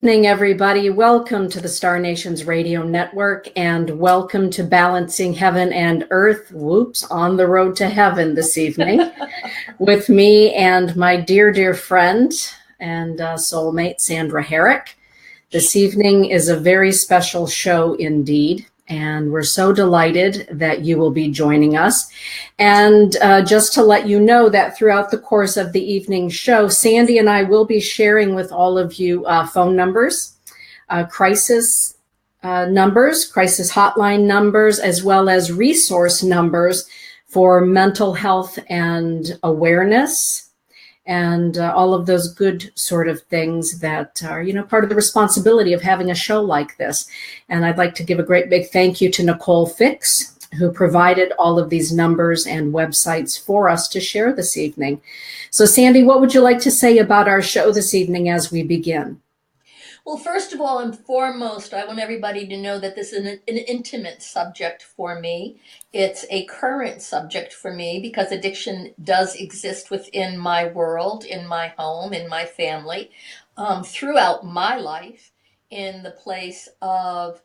Evening, everybody. Welcome to the Star Nations Radio Network and welcome to Balancing Heaven and Earth. Whoops, on the road to heaven this evening with me and my dear, dear friend and soulmate, Sandra Harrick. This evening is a very special show indeed, and we're so delighted that you will be joining us. And just to let you know that throughout the course of the evening show, Sandy and I will be sharing with all of you phone numbers, crisis numbers, crisis hotline numbers, as well as resource numbers for mental health and awareness, and all of those good sort of things that are, part of the responsibility of having a show like this. And I'd like to give a great big thank you to Nicole Fix, who provided all of these numbers and websites for us to share this evening. So Sandy, what would you like to say about our show this evening as we begin? Well, first of all and foremost, I want everybody to know that this is an intimate subject for me. It's a current subject for me because addiction does exist within my world, in my home, in my family, throughout my life, in the place of,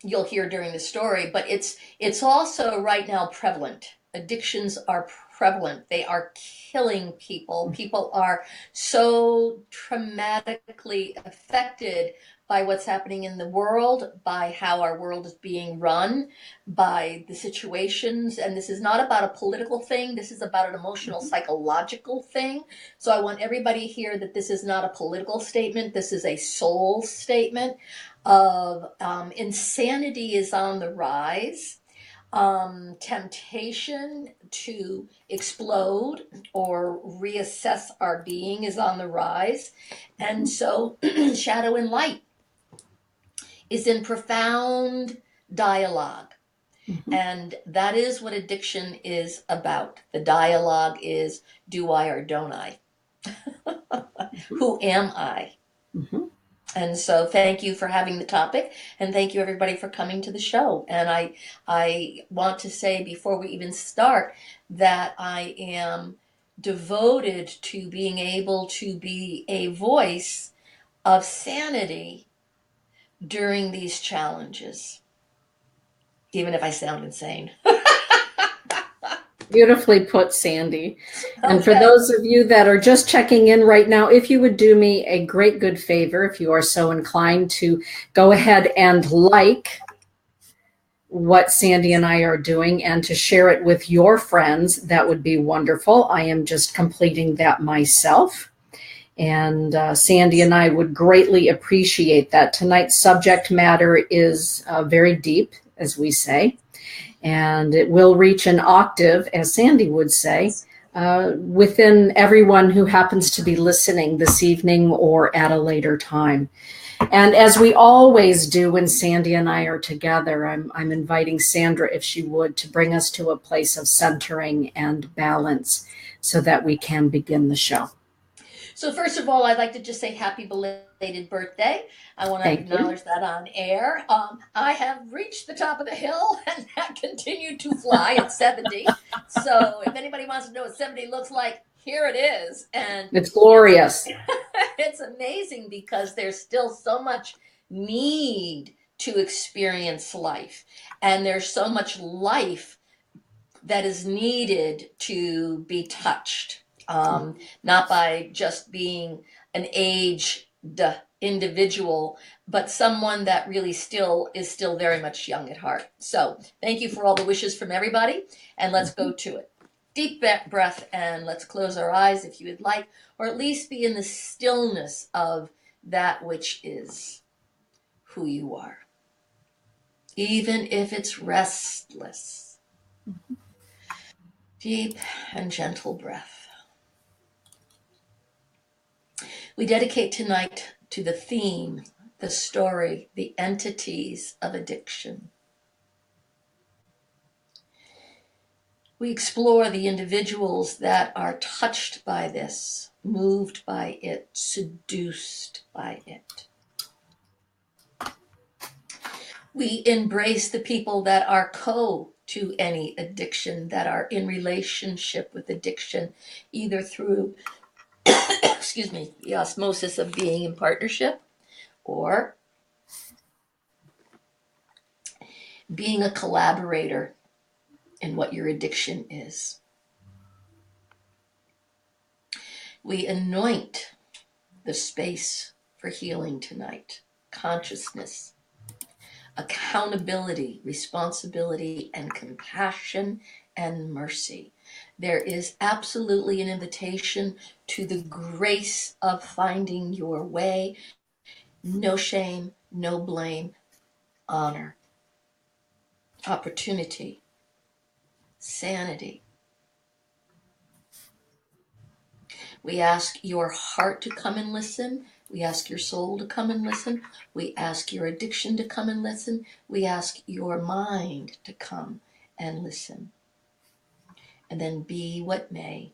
you'll hear during the story, but it's also right now prevalent. Addictions are prevalent. They are killing people. People are so traumatically affected by what's happening in the world, by how our world is being run, by the situations. And this is not about a political thing. This is about an emotional, psychological thing. So I want everybody here that this is not a political statement. This is a soul statement of insanity is on the rise. Temptation to explode or reassess our being is on the rise. And so shadow and light is in profound dialogue. And that is what addiction is about. The dialogue is, do I or don't I? Who am I? And so thank you for having the topic, and thank you everybody for coming to the show. And I want to say before we even start that I am devoted to being able to be a voice of sanity during these challenges, even if I sound insane. Beautifully put, Sandy. And for those of you that are just checking in right now, if you would do me a great good favor, if you are so inclined to go ahead and like what Sandy and I are doing and to share it with your friends, that would be wonderful. I am just completing that myself. And Sandy and I would greatly appreciate that. Tonight's subject matter is very deep, as we say. And it will reach an octave, as Sandy would say, within everyone who happens to be listening this evening or at a later time. And as we always do when Sandy and I are together, I'm inviting Sandra, if she would, to bring us to a place of centering and balance so that we can begin the show. So first of all, I'd like to just say happy belated birthday. I want to acknowledge that on air. I have reached the top of the hill and that continued to fly at 70. So if anybody wants to know what 70 looks like, here it is. And it's glorious. It's amazing because there's still so much need to experience life. And there's so much life that is needed to be touched. Not by just being an aged individual, but someone that really is still very much young at heart. So thank you for all the wishes from everybody, and let's go to it. Deep breath, and let's close our eyes if you would like, or at least be in the stillness of that which is who you are, even if it's restless. Deep and gentle breath. We dedicate tonight to the theme, the story, the entities of addiction. We explore the individuals that are touched by this, moved by it, seduced by it. We embrace the people that are to any addiction, that are in relationship with addiction, either through excuse me, the osmosis of being in partnership, or being a collaborator in what your addiction is. We anoint the space for healing tonight. Consciousness, accountability, responsibility, and compassion and mercy. There is absolutely an invitation to the grace of finding your way. No shame, no blame, honor, opportunity, sanity. We ask your heart to come and listen. We ask your soul to come and listen. We ask your addiction to come and listen. We ask your mind to come and listen. And then be what may.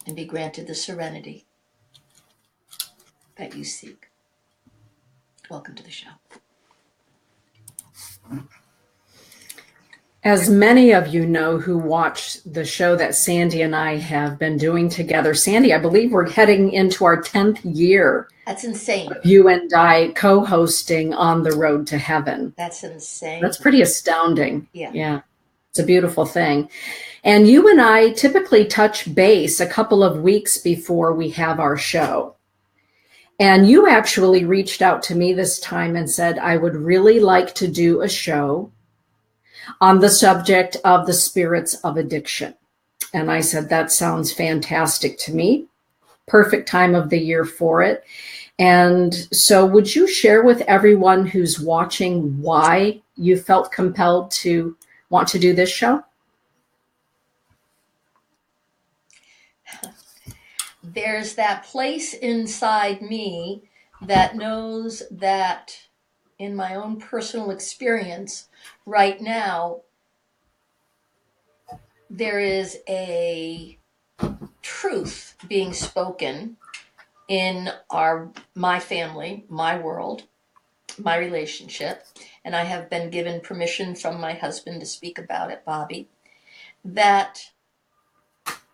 And be granted the serenity that you seek. Welcome to the show. As many of you know who watch the show that Sandy and I have been doing together, Sandy, I believe we're heading into our 10th year. That's insane. You and I co-hosting On the Road to Heaven. That's insane. That's pretty astounding. Yeah. It's a beautiful thing. And you and I typically touch base a couple of weeks before we have our show. And you actually reached out to me this time and said, I would really like to do a show on the subject of the spirits of addiction. And I said, that sounds fantastic to me. Perfect time of the year for it. And so would you share with everyone who's watching why you felt compelled to want to do this show? There's that place inside me that knows that in my own personal experience right now, there is a truth being spoken in my family, my world, my relationship, and I have been given permission from my husband to speak about it, Bobby, that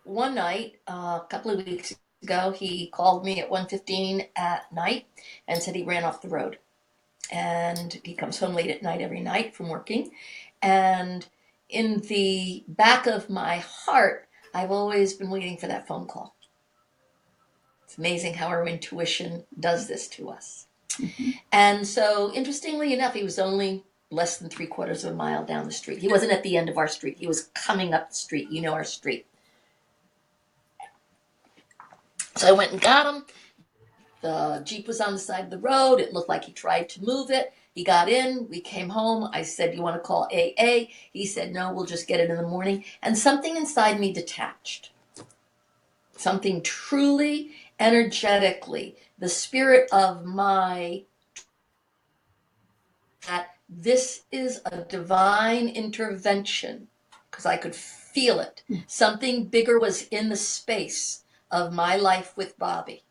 one night, a couple of weeks ago, he called me at 1:15 at night and said he ran off the road. And he comes home late at night every night from working. And in the back of my heart, I've always been waiting for that phone call. It's amazing how our intuition does this to us. Mm-hmm. And so, interestingly enough, he was only less than 3/4 of a mile down the street. He wasn't at the end of our street. He was coming up the street. You know our street. So I went and got him. The Jeep was on the side of the road. It looked like he tried to move it. He got in. We came home. I said, you want to call AA? He said, no, we'll just get it in the morning. And something inside me detached. Something truly, energetically, the spirit of that this is a divine intervention, because I could feel it. Something bigger was in the space of my life with Bobby.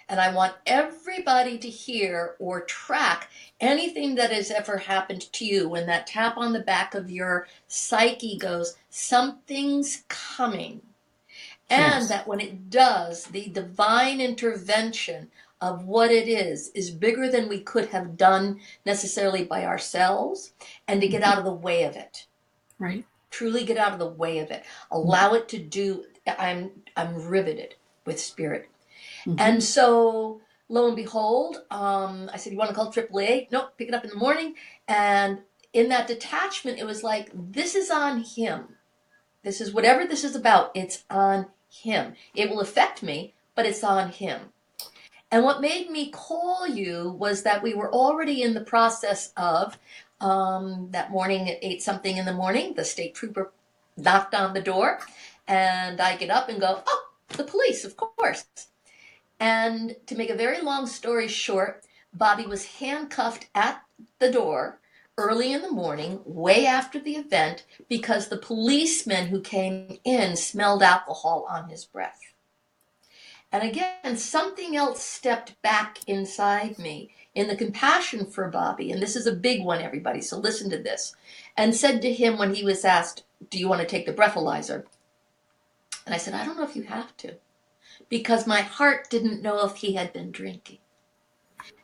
And I want everybody to hear or track anything that has ever happened to you when that tap on the back of your psyche goes, something's coming. And yes, that when it does, the divine intervention of what it is bigger than we could have done necessarily by ourselves, and to get out of the way of it. Right. Truly get out of the way of it. Allow it to do. I'm riveted with spirit. Mm-hmm. And so, lo and behold, I said, you want to call AAA? Nope, pick it up in the morning. And in that detachment, it was like, this is on him. This is whatever this is about. It's on him. It will affect me, but it's on him. And what made me call you was that we were already in the process of that morning at 8-something in the morning, the state trooper knocked on the door, and I get up and go, oh, the police, of course. And to make a very long story short, Bobby was handcuffed at the door early in the morning, way after the event, because the policeman who came in smelled alcohol on his breath. And again, something else stepped back inside me in the compassion for Bobby, and this is a big one, everybody, so listen to this, and said to him when he was asked, do you want to take the breathalyzer? And I said, I don't know if you have to, because my heart didn't know if he had been drinking.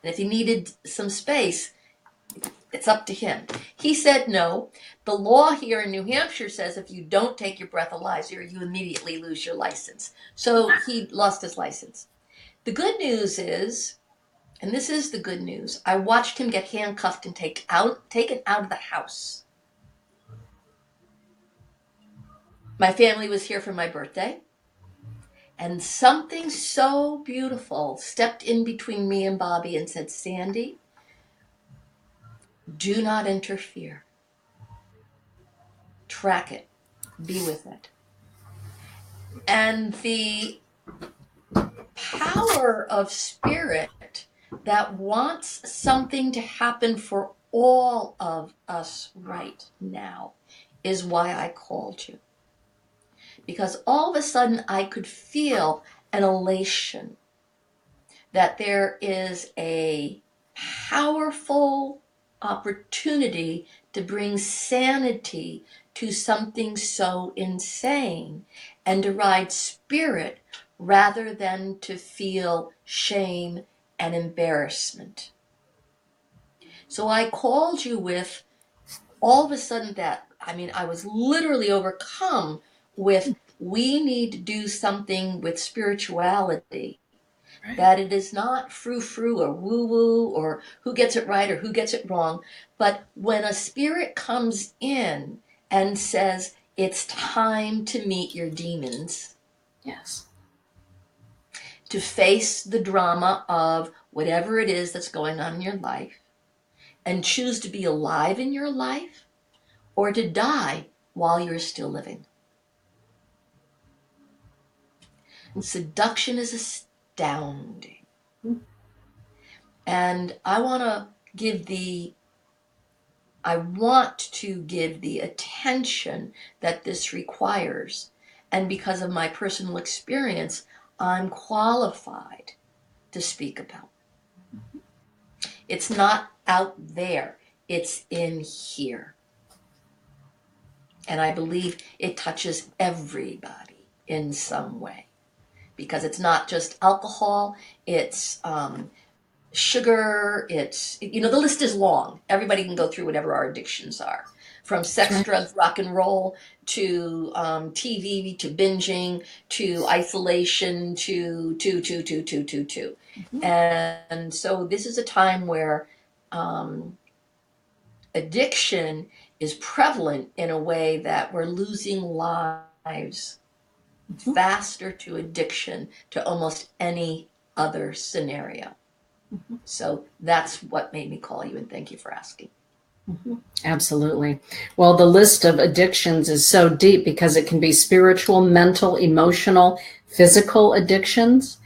And if he needed some space, it's up to him. He said no. The law here in New Hampshire says if you don't take your breathalyzer, you immediately lose your license. So he lost his license. The good news is, and this is the good news, I watched him get handcuffed and taken out of the house. My family was here for my birthday, and something so beautiful stepped in between me and Bobby and said, Sandy, do not interfere. Track it. Be with it. And the power of spirit that wants something to happen for all of us right now is why I called you. Because all of a sudden I could feel an elation that there is a powerful opportunity to bring sanity to something so insane and to ride spirit rather than to feel shame and embarrassment. So I called you with all of a sudden I was literally overcome with, we need to do something with spirituality. Right. That it is not frou-frou or woo-woo or who gets it right or who gets it wrong. But when a spirit comes in and says, it's time to meet your demons. Yes. To face the drama of whatever it is that's going on in your life and choose to be alive in your life or to die while you're still living. And seduction is astounding. And I want to give the attention that this requires. And because of my personal experience, I'm qualified to speak about. It's not out there, it's in here. And I believe it touches everybody in some way. Because it's not just alcohol, it's sugar, it's, the list is long. Everybody can go through whatever our addictions are. From sex, drugs, rock and roll, to TV, to binging, to isolation, to. Mm-hmm. And so this is a time where addiction is prevalent in a way that we're losing lives faster to addiction to almost any other scenario. Mm-hmm. So that's what made me call you, and thank you for asking. Mm-hmm. Absolutely. Well, the list of addictions is so deep because it can be spiritual, mental, emotional, physical addictions.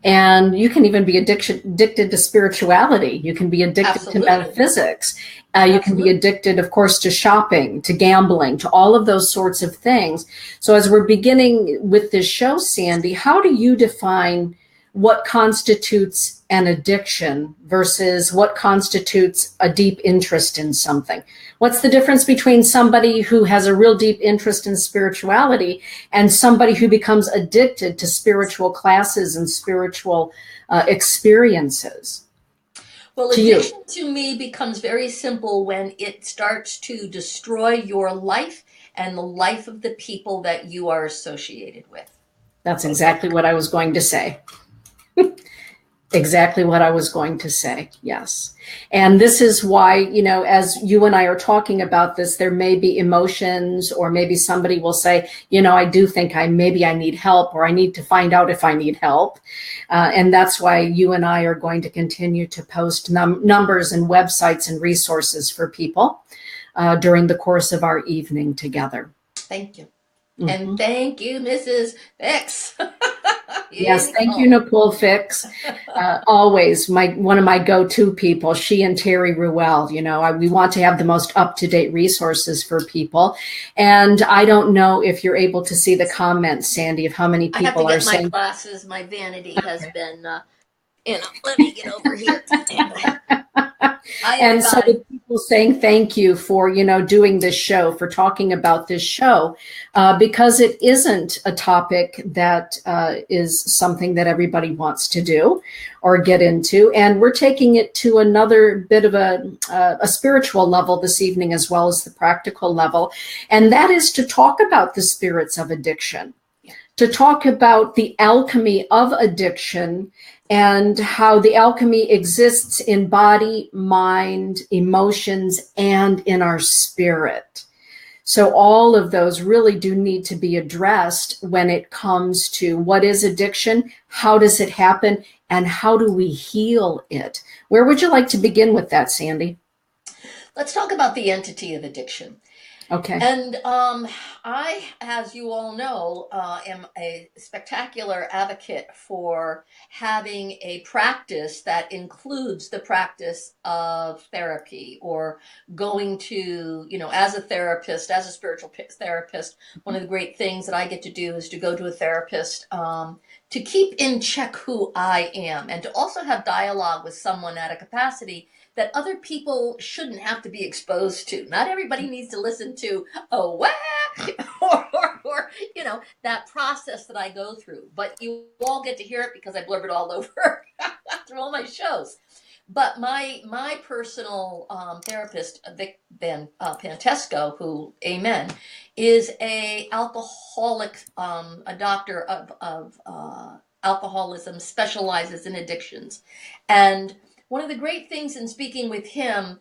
And you can even be addicted to spirituality. You can be addicted Absolutely. To metaphysics. You can be addicted, of course, to shopping, to gambling, to all of those sorts of things. So as we're beginning with this show, Sandy, how do you define what constitutes an addiction versus what constitutes a deep interest in something? What's the difference between somebody who has a real deep interest in spirituality and somebody who becomes addicted to spiritual classes and spiritual experiences? Well, addiction to me becomes very simple when it starts to destroy your life and the life of the people that you are associated with. That's exactly what I was going to say. Exactly what I was going to say. Yes. And this is why, as you and I are talking about this, there may be emotions, or maybe somebody will say, I do think maybe I need help, or I need to find out if I need help. And that's why you and I are going to continue to post numbers and websites and resources for people during the course of our evening together. Thank you. Mm-hmm. And thank you, Mrs. X. Yes, thank you, Nicole Fix. Always one of my go-to people, she and Terry Ruel. We want to have the most up-to-date resources for people. And I don't know if you're able to see the comments, Sandy, of how many people are saying. I have to get my glasses. My vanity has been, let me get over here. Hi, And so everybody. with people saying thank you for, doing this show, for talking about this show, because it isn't a topic that is something that everybody wants to do or get into. And we're taking it to another bit of a spiritual level this evening, as well as the practical level. And that is to talk about the spirits of addiction, to talk about the alchemy of addiction and how the alchemy exists in body, mind, emotions, and in our spirit. So all of those really do need to be addressed when it comes to what is addiction, how does it happen, and how do we heal it? Where would you like to begin with that, Sandy? Let's talk about the entity of addiction. Okay. And I, as you all know, am a spectacular advocate for having a practice that includes the practice of therapy, or going to, as a therapist, as a spiritual therapist. One of the great things that I get to do is to go to a therapist to keep in check who I am, and to also have dialogue with someone at a capacity that other people shouldn't have to be exposed to. Not everybody needs to listen to a whack or that process that I go through. But you all get to hear it because I blurb it all over through all my shows. But my personal therapist, Vic Van Pantesco, who, amen, is a alcoholic, a doctor of alcoholism, specializes in addictions. And one of the great things in speaking with him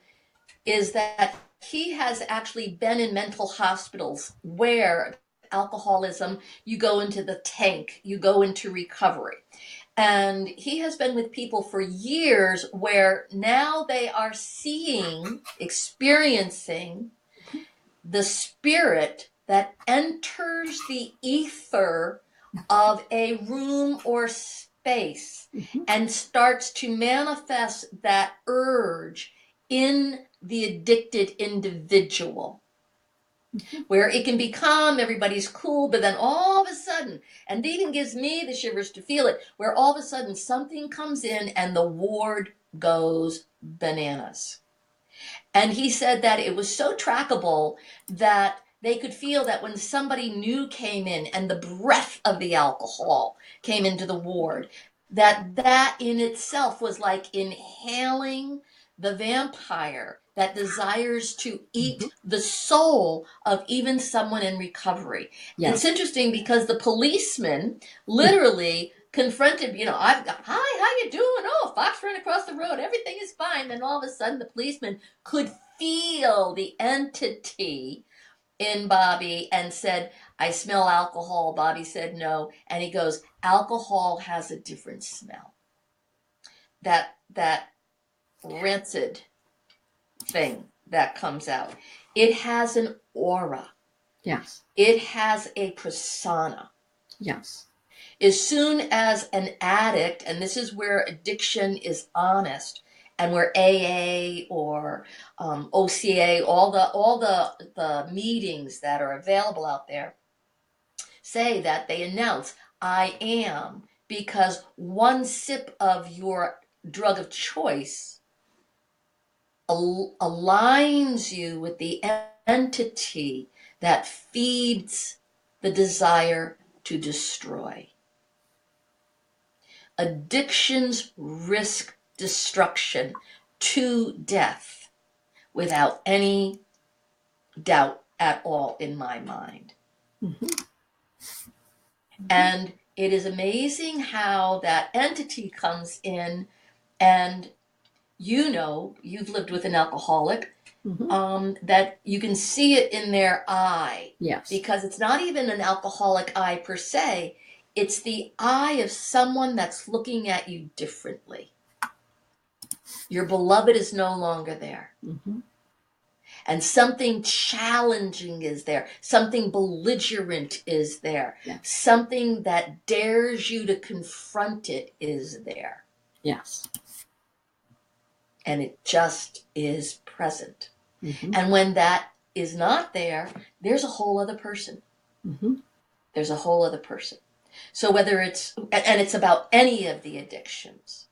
is that he has actually been in mental hospitals where alcoholism, you go into the tank, you go into recovery. And he has been with people for years where now they are seeing, experiencing the spirit that enters the ether of a room or space and starts to manifest that urge in the addicted individual, where it can become everybody's cool, but then all of a sudden, and it even gives me the shivers to feel it, where all of a sudden something comes in and the ward goes bananas. And he said that it was so trackable that they could feel that when somebody new came in and the breath of the alcohol came into the ward, that in itself was like inhaling the vampire that desires to eat the soul of even someone in recovery. Yes. It's interesting because the policeman literally confronted, I've got, hi, how you doing? Oh, fox ran across the road. Everything is fine. Then all of a sudden the policeman could feel the entity in Bobby and said, I smell alcohol. Bobby said no. And he goes, alcohol has a different smell. That rancid thing that comes out. It has an aura. Yes. It has a persona. Yes. As soon as an addict, and this is where addiction is honest, and where AA or OCA, all the meetings that are available out there say that they announce, I am, because one sip of your drug of choice aligns you with the entity that feeds the desire to destroy. Addictions risk destruction to death without any doubt at all in my mind. And it is amazing how that entity comes in, and you've lived with an alcoholic, that you can see it in their eye. Yes. Because it's not even an alcoholic eye per se. It's the eye of someone that's looking at you differently. Your beloved is no longer there. And something challenging is there. Something belligerent is there. Yes. Something that dares you to confront it is there. Yes. And it just is present. And when that is not there, there's a whole other person. There's a whole other person. So whether it's about any of the addictions,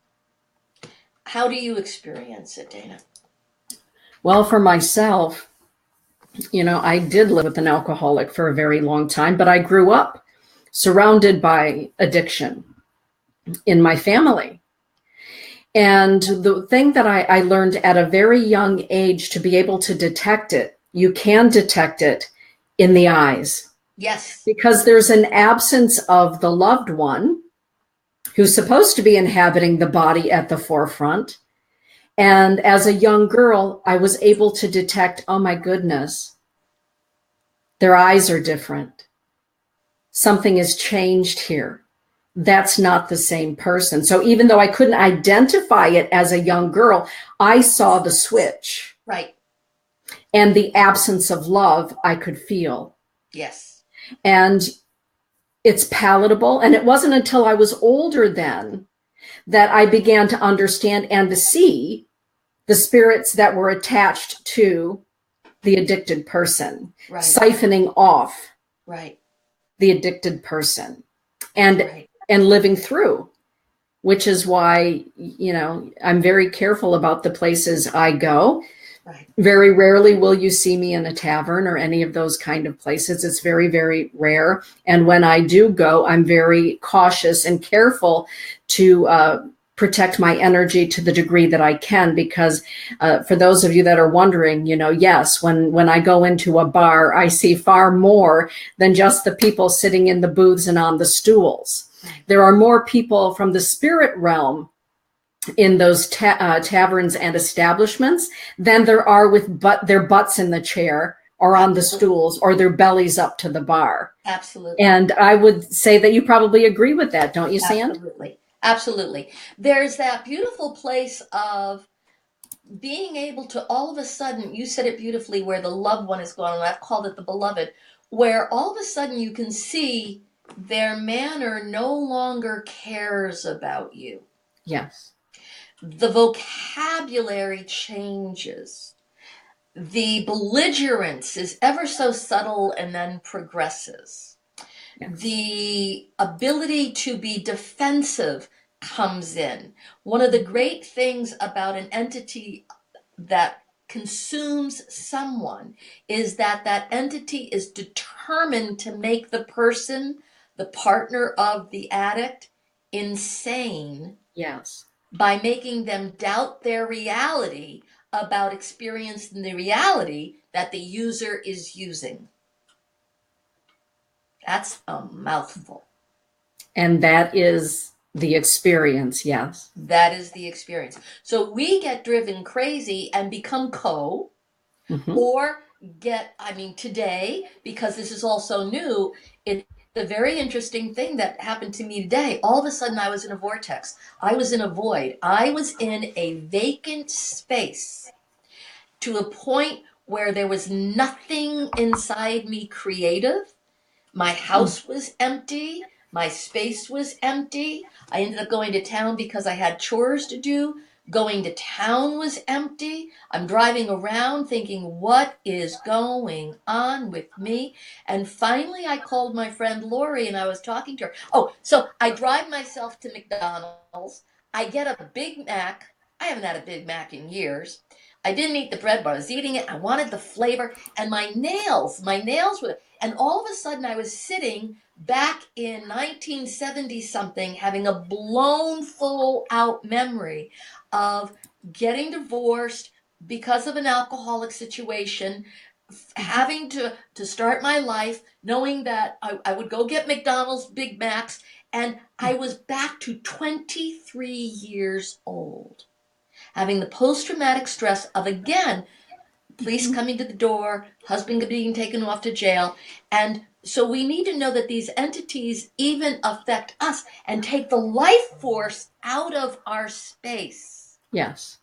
how do you experience it, Dana? Well, for myself, I did live with an alcoholic for a very long time, but I grew up surrounded by addiction in my family. And the thing that I learned at a very young age to be able to detect it, you can detect it in the eyes. Yes. Because there's an absence of the loved one who's supposed to be inhabiting the body at the forefront. And as a young girl, I was able to detect, oh my goodness, their eyes are different. Something has changed here. That's not the same person. So even though I couldn't identify it as a young girl, I saw the switch. Right. And the absence of love I could feel. Yes. And it's palatable. And it wasn't until I was older then that I began to understand and to see the spirits that were attached to the addicted person, right. Siphoning off right. the addicted person and living through, which is why, I'm very careful about the places I go. Right. Very rarely will you see me in a tavern or any of those kind of places. It's very, very rare. And when I do go, I'm very cautious and careful to protect my energy to the degree that I can, because for those of you that are wondering, yes, when I go into a bar, I see far more than just the people sitting in the booths and on the stools. There are more people from the spirit realm in those taverns and establishments than there are with their butts in the chair or on the stools or their bellies up to the bar. Absolutely. And I would say that you probably agree with that, don't you, Sand? Absolutely. Absolutely. There's that beautiful place of being able to all of a sudden, you said it beautifully, where the loved one is gone, and I've called it the beloved, where all of a sudden you can see their manner no longer cares about you. Yes. The vocabulary changes. The belligerence is ever so subtle and then progresses. Yes. The ability to be defensive comes in. One of the great things about an entity that consumes someone is that that entity is determined to make the person, the partner of the addict, insane. Yes. By making them doubt their reality about experiencing the reality that the user is using. That's a mouthful. And that is the experience, yes. That is the experience. So we get driven crazy and become or today, because this is also new, it's a very interesting thing that happened to me today. All of a sudden I was in a vortex. I was in a void. I was in a vacant space to a point where there was nothing inside me creative. My house was empty. My space was empty. I ended up going to town because I had chores to do. Going to town was empty. I'm driving around thinking, what is going on with me? And finally I called my friend Lori and I was talking to her. Oh, so I drive myself to McDonald's. I get a Big Mac. I haven't had a Big Mac in years. I didn't eat the bread, but I was eating it. I wanted the flavor. And my nails were, and all of a sudden I was sitting back in 1970 something, having a blown full out memory of getting divorced because of an alcoholic situation, having to start my life, knowing that I would go get McDonald's Big Macs, and I was back to 23 years old, having the post-traumatic stress of, again, police coming to the door, husband being taken off to jail. And so we need to know that these entities even affect us and take the life force out of our space. Yes.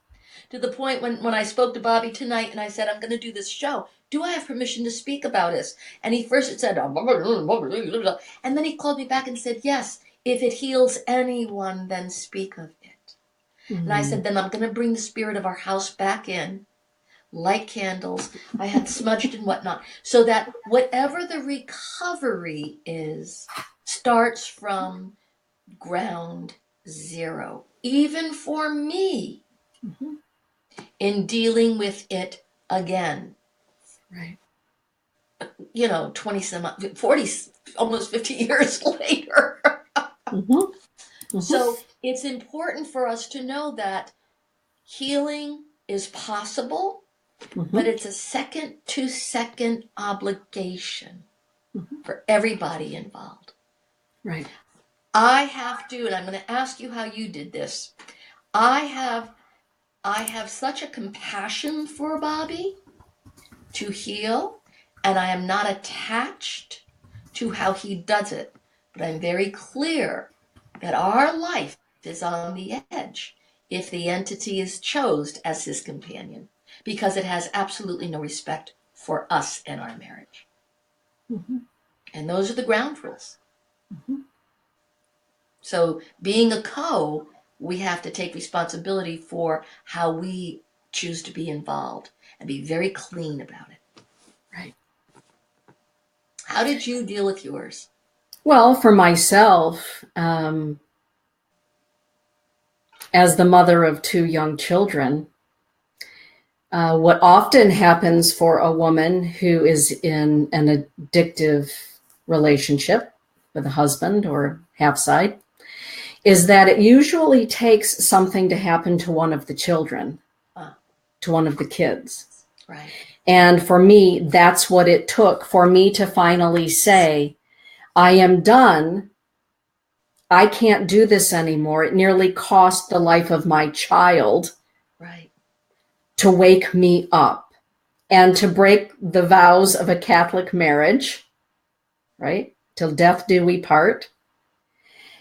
To the point when I spoke to Bobby tonight and I said, I'm going to do this show. Do I have permission to speak about this? And he first said, and then he called me back and said, yes, if it heals anyone, then speak of it. Mm-hmm. And I said, then I'm going to bring the spirit of our house back in, light candles. I had smudged and whatnot, so that whatever the recovery is starts from ground zero, even for me, in dealing with it again. Right. 20 some 40, almost 50 years later. Mm-hmm. Mm-hmm. So it's important for us to know that healing is possible, Mm-hmm. but it's a second to second obligation Mm-hmm. for everybody involved. Right. I have to, and I'm going to ask you how you did this. I have such a compassion for Bobby to heal, and I am not attached to how he does it, but I'm very clear that our life is on the edge if the entity is chosen as his companion, because it has absolutely no respect for us and our marriage. Mm-hmm. And those are the ground rules. Mm-hmm. So being a we have to take responsibility for how we choose to be involved and be very clean about it. Right. How did you deal with yours? Well, for myself, as the mother of 2 young children, what often happens for a woman who is in an addictive relationship with a husband or half-side is that it usually takes something to happen to one of the children, to one of the kids. Right. And for me, that's what it took for me to finally say, I am done. I can't do this anymore. It nearly cost the life of my child. Right. To wake me up and to break the vows of a Catholic marriage, right? Till death do we part,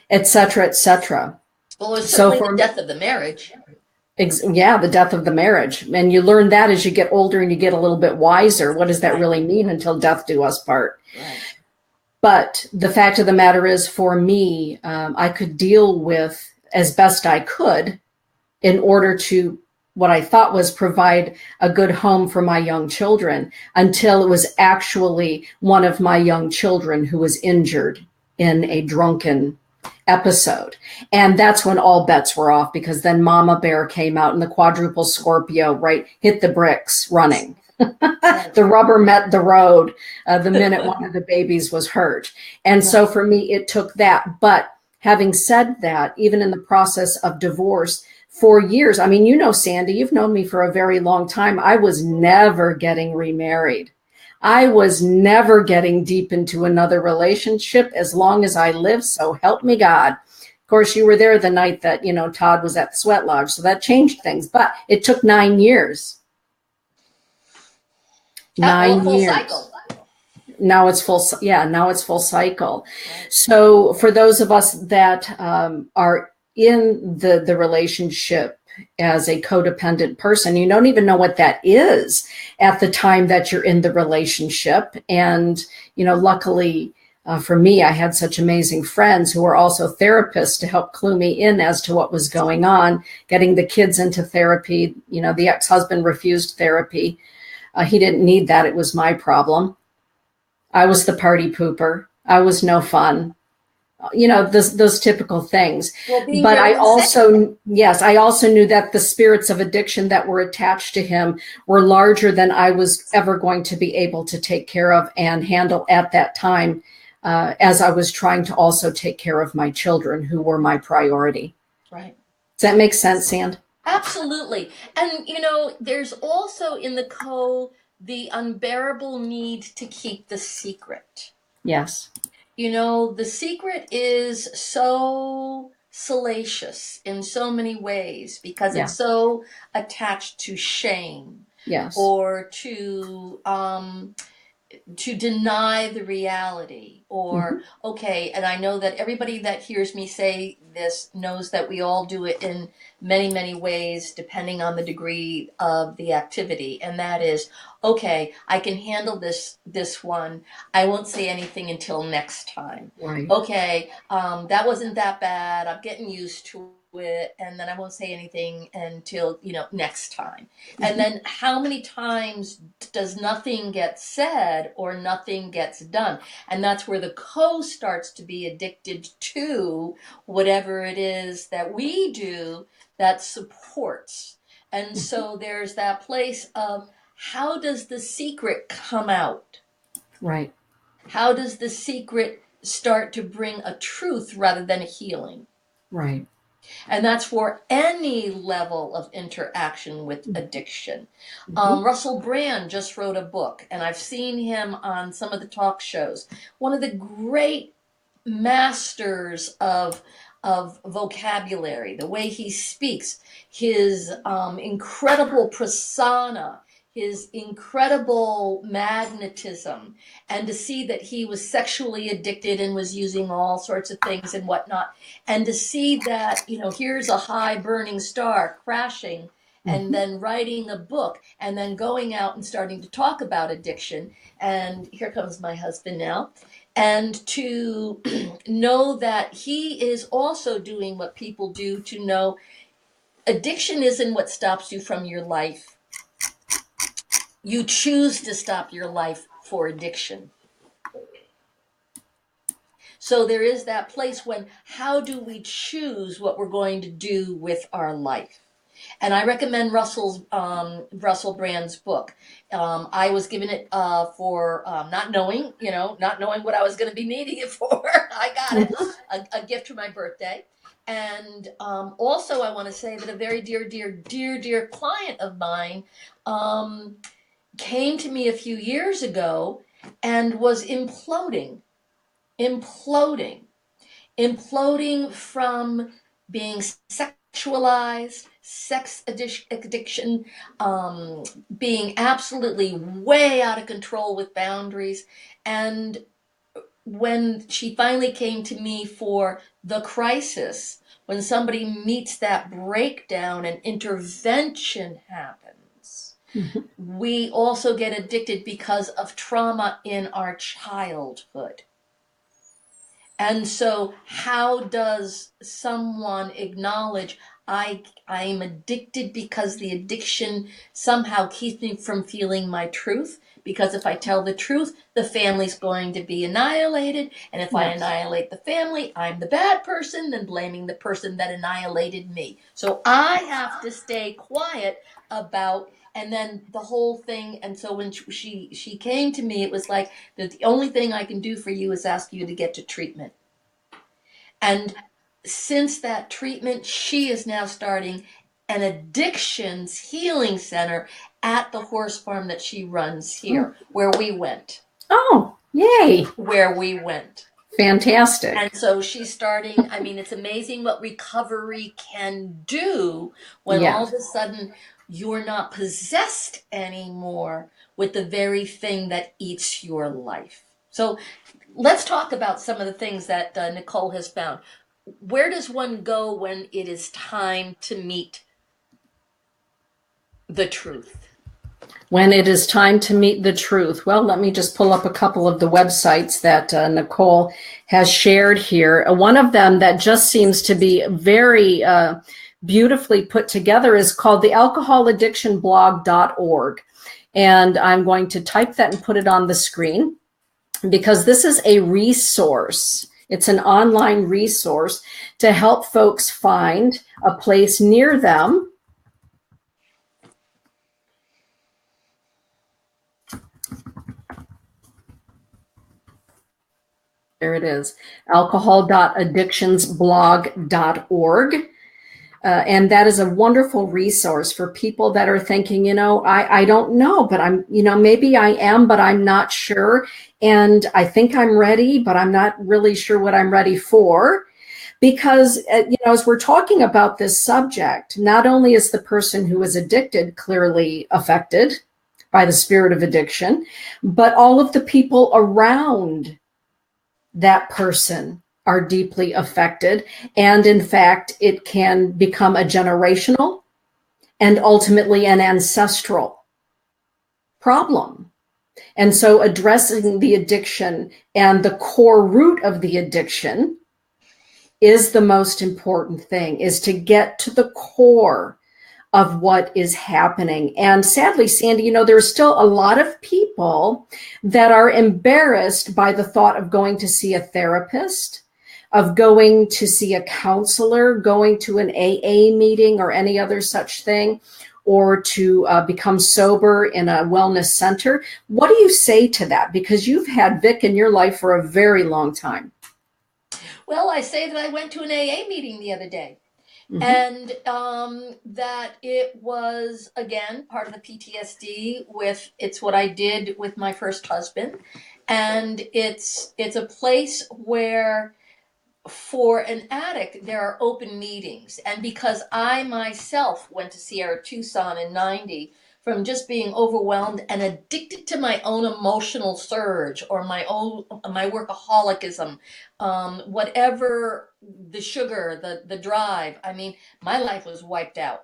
etc., etc. Well, it was certainly the death of the marriage. The death of the marriage. And you learn that as you get older and you get a little bit wiser. What does that really mean? Until death do us part. Right. But the fact of the matter is, for me, I could deal with as best I could in order to what I thought was provide a good home for my young children, until it was actually one of my young children who was injured in a drunken episode. And that's when all bets were off, because then Mama Bear came out and the quadruple Scorpio, right, hit the bricks running. The rubber met the road the minute one of the babies was hurt. And so for me, it took that. But having said that, even in the process of divorce, for years, I mean, Sandy, you've known me for a very long time. I was never getting remarried. I was never getting deep into another relationship as long as I lived. So help me God. Of course, you were there the night that, Todd was at the sweat lodge. So that changed things. But it took 9 years. 9 full years. Cycle. Now it's full. Yeah, now it's full cycle. Right. So for those of us that are in the relationship as a codependent person, you don't even know what that is at the time that you're in the relationship. And, luckily for me, I had such amazing friends who were also therapists to help clue me in as to what was going on, getting the kids into therapy. The ex-husband refused therapy. He didn't need that. It was my problem. I was the party pooper. I was no fun. Those typical things. Well, but I also knew that the spirits of addiction that were attached to him were larger than I was ever going to be able to take care of and handle at that time, as I was trying to also take care of my children, who were my priority. Right. Does that make sense, Sand? Absolutely. And, there's also in the the unbearable need to keep the secret. Yes. The secret is so salacious in so many ways because it's so attached to shame. Yes. Or to deny the reality, or okay, and I know that everybody that hears me say this knows that we all do it in many, many ways depending on the degree of the activity, and that is, okay, I can handle this one, I won't say anything until next time. Right. Okay, that wasn't that bad, I'm getting used to it, and then I won't say anything until next time. And then how many times does nothing get said or nothing gets done? And that's where the starts to be addicted to whatever it is that we do that supports. And so there's that place of how does the secret come out? Right. How does the secret start to bring a truth rather than a healing? Right. And that's for any level of interaction with addiction. Russell Brand just wrote a book, and I've seen him on some of the talk shows. One of the great masters of vocabulary, the way he speaks, his incredible persona, his incredible magnetism, and to see that he was sexually addicted and was using all sorts of things and whatnot, and to see that, here's a high burning star crashing and then writing a book and then going out and starting to talk about addiction. And here comes my husband now. And to know that he is also doing what people do, to know addiction isn't what stops you from your life. You choose to stop your life for addiction. So there is that place when, how do we choose what we're going to do with our life? And I recommend Russell Brand's book. I was given it for not knowing what I was going to be needing it for. I got it, a gift for my birthday. And also I want to say that a very dear client of mine came to me a few years ago and was imploding from being sexualized, sex addiction, being absolutely way out of control with boundaries. And when she finally came to me for the crisis, when somebody meets that breakdown and intervention happens, we also get addicted because of trauma in our childhood. And so how does someone acknowledge, I'm addicted because the addiction somehow keeps me from feeling my truth? Because if I tell the truth, the family's going to be annihilated. And if I annihilate the family, I'm the bad person, then blaming the person that annihilated me. So I have to stay quiet about, and then the whole thing. And so when she came to me, it was like, that the only thing I can do for you is ask you to get to treatment. And since that treatment, she is now starting an addictions healing center at the horse farm that she runs here, where we went. Oh, yay. Where we went. Fantastic. And so she's starting, it's amazing what recovery can do when all of a sudden you're not possessed anymore with the very thing that eats your life. So let's talk about some of the things that Nicole has found. Where does one go when it is time to meet the truth? When it is time to meet the truth. Well, let me just pull up a couple of the websites that Nicole has shared here. One of them that just seems to be very beautifully put together is called the alcoholaddictionblog.org. And I'm going to type that and put it on the screen, because this is a resource. It's an online resource to help folks find a place near them there it is, alcohol.addictionsblog.org. And that is a wonderful resource for people that are thinking, I don't know, but I'm, maybe I am, but I'm not sure. And I think I'm ready, but I'm not really sure what I'm ready for. Because, as we're talking about this subject, not only is the person who is addicted clearly affected by the spirit of addiction, but all of the people around that person are deeply affected. And in fact, it can become a generational and ultimately an ancestral problem. And so addressing the addiction and the core root of the addiction is the most important thing, is to get to the core of what is happening. And sadly, Sandy, there's still a lot of people that are embarrassed by the thought of going to see a therapist, of going to see a counselor, going to an AA meeting or any other such thing, or to become sober in a wellness center. What do you say to that? Because you've had Vic in your life for a very long time. Well, I say that I went to an AA meeting the other day. Mm-hmm. And that it was, again, part of the PTSD with, it's what I did with my first husband. And it's a place where, for an addict, there are open meetings. And because I myself went to Sierra Tucson in 90, from just being overwhelmed and addicted to my own emotional surge or my workaholism, whatever, the sugar, the drive, I mean, my life was wiped out.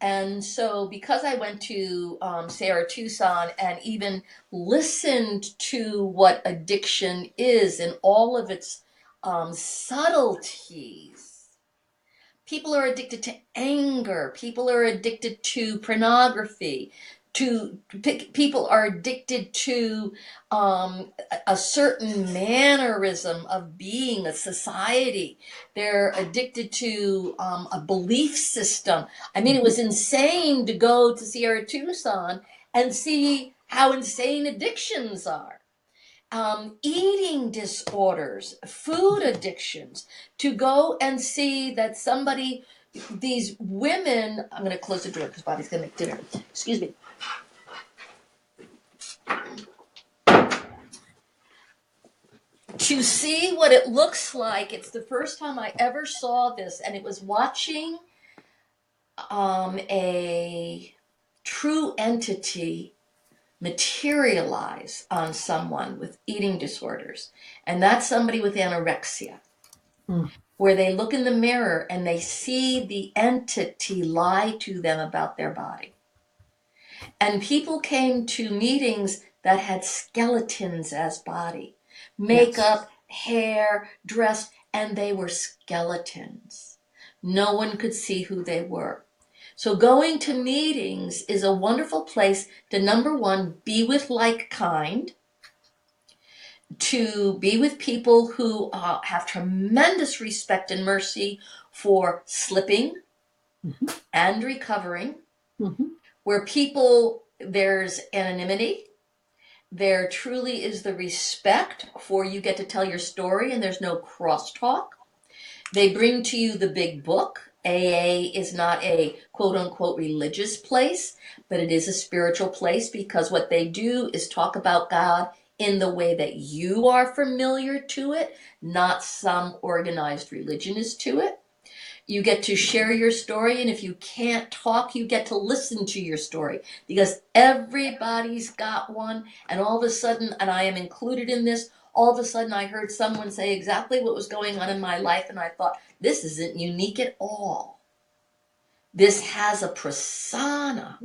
And so because I went to Sierra Tucson and even listened to what addiction is and all of its subtleties. People are addicted to anger. People are addicted to pornography. People are addicted to a certain mannerism of being a society. They're addicted to a belief system. I mean, it was insane to go to Sierra Tucson and see how insane addictions are. Eating disorders, food addictions, to go and see that somebody, these women, I'm going to close the door because Bobby's going to make dinner. Excuse me. To see what it looks like, it's the first time I ever saw this, and it was watching a true entity materialize on someone with eating disorders, and that's somebody with anorexia, where they look in the mirror and they see the entity lie to them about their body. And people came to meetings that had skeletons as body, makeup, hair, dress, and they were skeletons. No one could see who they were. So going to meetings is a wonderful place to, number one, be with like kind, to be with people who have tremendous respect and mercy for slipping and recovering, where people, there's anonymity, there truly is the respect for you get to tell your story and there's no crosstalk. They bring to you the big book. AA is not a quote unquote religious place, but it is a spiritual place, because what they do is talk about God in the way that you are familiar to it, not some organized religion is to it. You get to share your story, and if you can't talk, you get to listen to your story, because everybody's got one. And all of a sudden, and I am included in this, all of a sudden I heard someone say exactly what was going on in my life, and I thought, this isn't unique at all. This has a persona.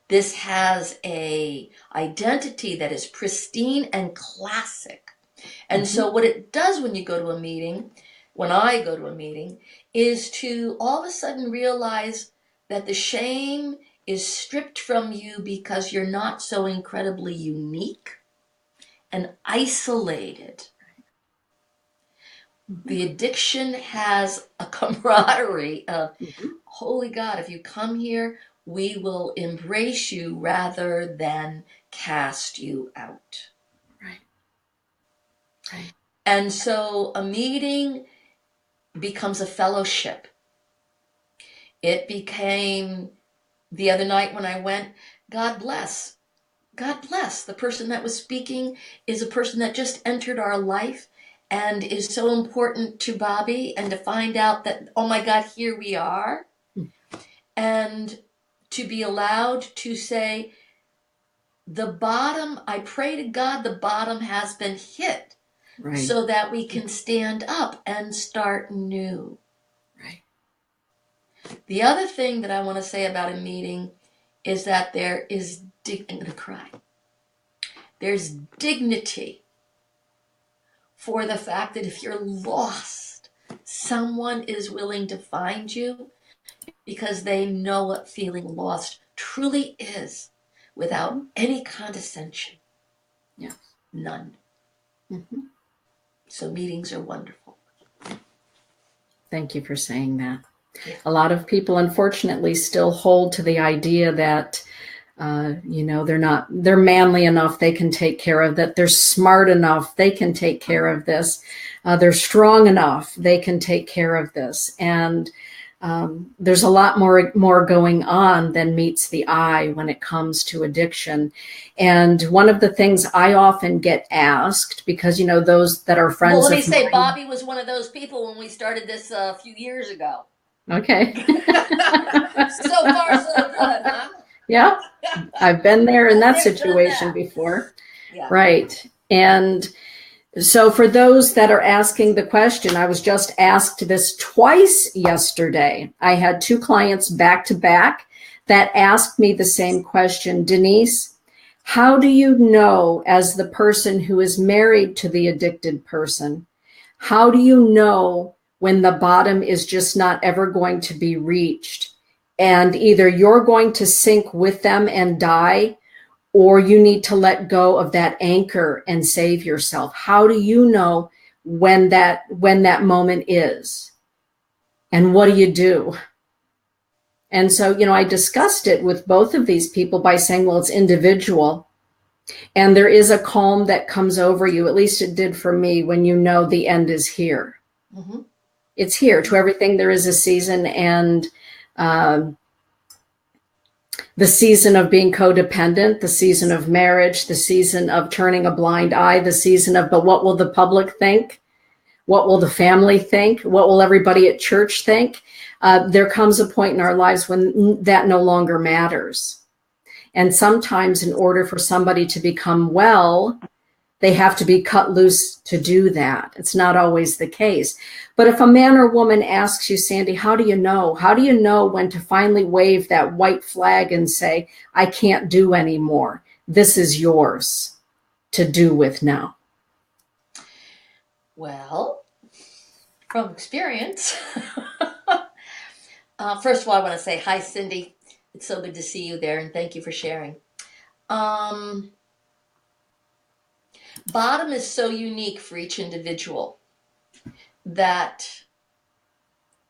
This has a identity that is pristine and classic. And so what it does when you go to a meeting, when I go to a meeting, is to all of a sudden realize that the shame is stripped from you because you're not so incredibly unique and isolated. The addiction has a camaraderie of, holy God, if you come here, we will embrace you rather than cast you out. Right. And so a meeting becomes a fellowship. It became, the other night when I went, God bless. God bless. The person that was speaking is a person that just entered our life and is so important to Bobby, and to find out that, oh my God, here we are. And to be allowed to say, the bottom, I pray to God, the bottom has been hit, so that we can stand up and start new. Right. The other thing that I want to say about a meeting is that there is, I'm going to cry. There's dignity for the fact that if you're lost, someone is willing to find you, because they know what feeling lost truly is, without any condescension. Yes. None. So meetings are wonderful. Thank you for saying that. A lot of people, unfortunately, still hold to the idea that, they're manly enough, they can take care of that. They're smart enough, they can take care of this. They're strong enough, they can take care of this. And there's a lot more going on than meets the eye when it comes to addiction. And one of the things I often get asked, because, those that are friends. Well, let me say, Bobby was one of those people when we started this a few years ago. Okay. So far, so good, huh? Yeah, I've been there in that situation before. Yeah. Right. And so for those that are asking the question, I was just asked this twice yesterday. I had 2 clients back to back that asked me the same question. Denise, how do you know, as the person who is married to the addicted person, how do you know when the bottom is just not ever going to be reached? And either you're going to sink with them and die, or you need to let go of that anchor and save yourself. How do you know when that moment is? And what do you do? And so, I discussed it with both of these people by saying, well, it's individual. And there is a calm that comes over you. At least it did for me, when you know the end is here. Mm-hmm. It's here. To everything there is a season, and the season of being codependent, the season of marriage, the season of turning a blind eye, the season of, but what will the public think? What will the family think? What will everybody at church think? There comes a point in our lives when that no longer matters. And sometimes, in order for somebody to become well, they have to be cut loose to do that. It's not always the case. But if a man or woman asks you, Sandy, how do you know? How do you know when to finally wave that white flag and say, I can't do anymore? This is yours to do with now. Well, from experience, first of all, I want to say hi, Cindy. It's so good to see you there, and thank you for sharing. Bottom is so unique for each individual that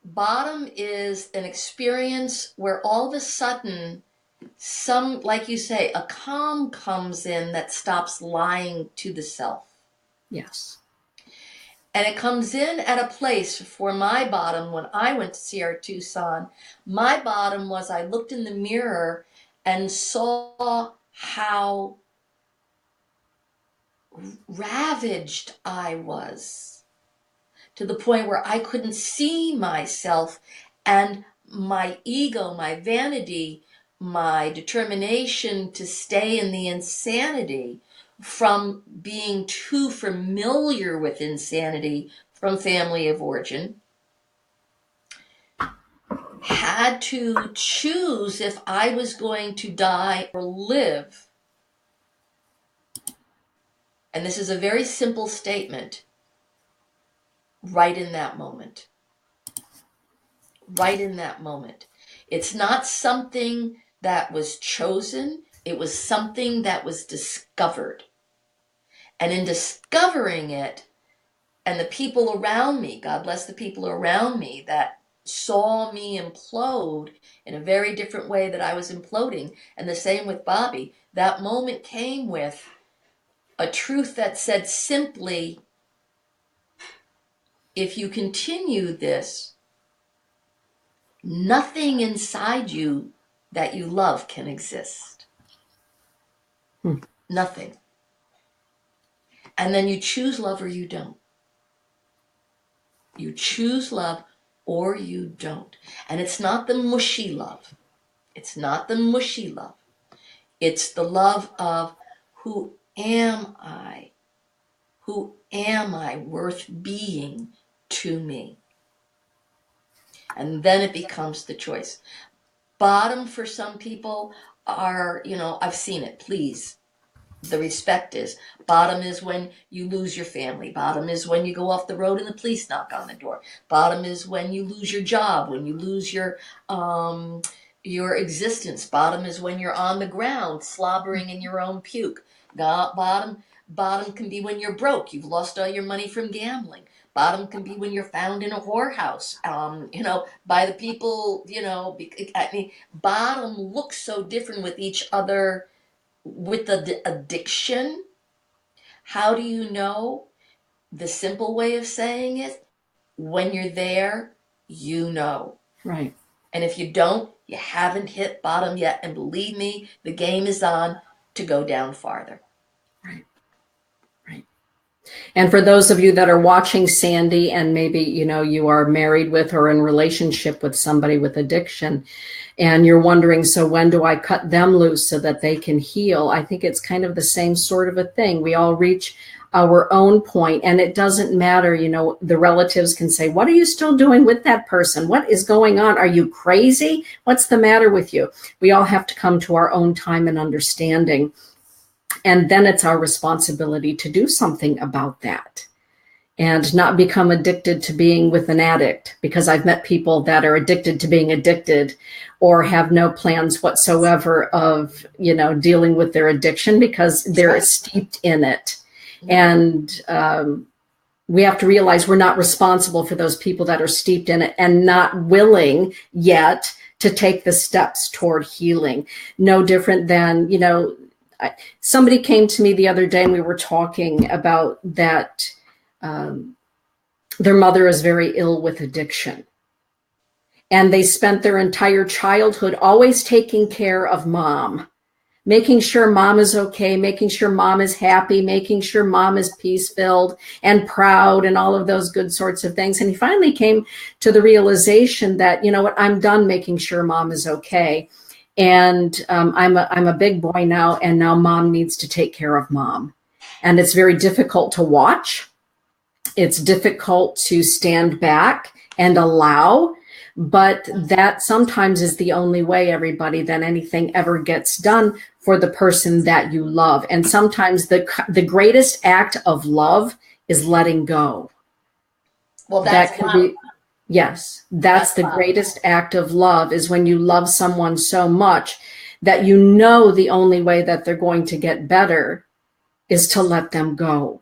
bottom is an experience where all of a sudden like you say, a calm comes in that stops lying to the self. Yes. And it comes in at a place for my bottom. When I went to CR Tucson, my bottom was I looked in the mirror and saw how ravaged I was, to the point where I couldn't see myself, and my ego, my vanity, my determination to stay in the insanity from being too familiar with insanity from family of origin, had to choose if I was going to die or live. And this is a very simple statement. Right in that moment. Right in that moment. It's not something that was chosen. It was something that was discovered. And in discovering it, and the people around me, God bless the people around me that saw me implode in a very different way that I was imploding, and the same with Bobby, that moment came with a truth that said simply, if you continue this, nothing inside you that you love can exist. Nothing. And then you choose love or you don't. You choose love or you don't. And it's not the mushy love. It's not the mushy love. It's the love of, who am I? Who am I worth being to me? And then it becomes the choice. Bottom for some people are, I've seen it, please. The respect is, bottom is when you lose your family. Bottom is when you go off the road and the police knock on the door. Bottom is when you lose your job, when you lose your existence. Bottom is when you're on the ground slobbering in your own puke. Bottom can be when you're broke. You've lost all your money from gambling. Bottom can be when you're found in a whorehouse, by the people, I mean, bottom looks so different with each other. With the addiction, how do you know? The simple way of saying it, when you're there, you know. Right. And if you don't, you haven't hit bottom yet. And believe me, the game is on to go down farther. Right. Right. And for those of you that are watching Sandy, and maybe, you are married with or in relationship with somebody with addiction, and you're wondering, so when do I cut them loose so that they can heal? I think it's kind of the same sort of a thing. We all reach our own point, and it doesn't matter, the relatives can say, what are you still doing with that person? What is going on? Are you crazy? What's the matter with you? We all have to come to our own time and understanding. And then it's our responsibility to do something about that and not become addicted to being with an addict, because I've met people that are addicted to being addicted or have no plans whatsoever of, dealing with their addiction because they're steeped in it. And we have to realize we're not responsible for those people that are steeped in it and not willing yet to take the steps toward healing. No different than, somebody came to me the other day and we were talking about that their mother is very ill with addiction. And they spent their entire childhood always taking care of mom, making sure mom is okay, making sure mom is happy, making sure mom is peace-filled and proud and all of those good sorts of things. And he finally came to the realization that, I'm done making sure mom is okay. And I'm a big boy now, and now mom needs to take care of mom. And it's very difficult to watch. It's difficult to stand back and allow, but that sometimes is the only way, everybody, that anything ever gets done for the person that you love. And sometimes the greatest act of love is letting go. Well, that's that can be. Yes, that's the greatest act of love, is when you love someone so much that the only way that they're going to get better is to let them go.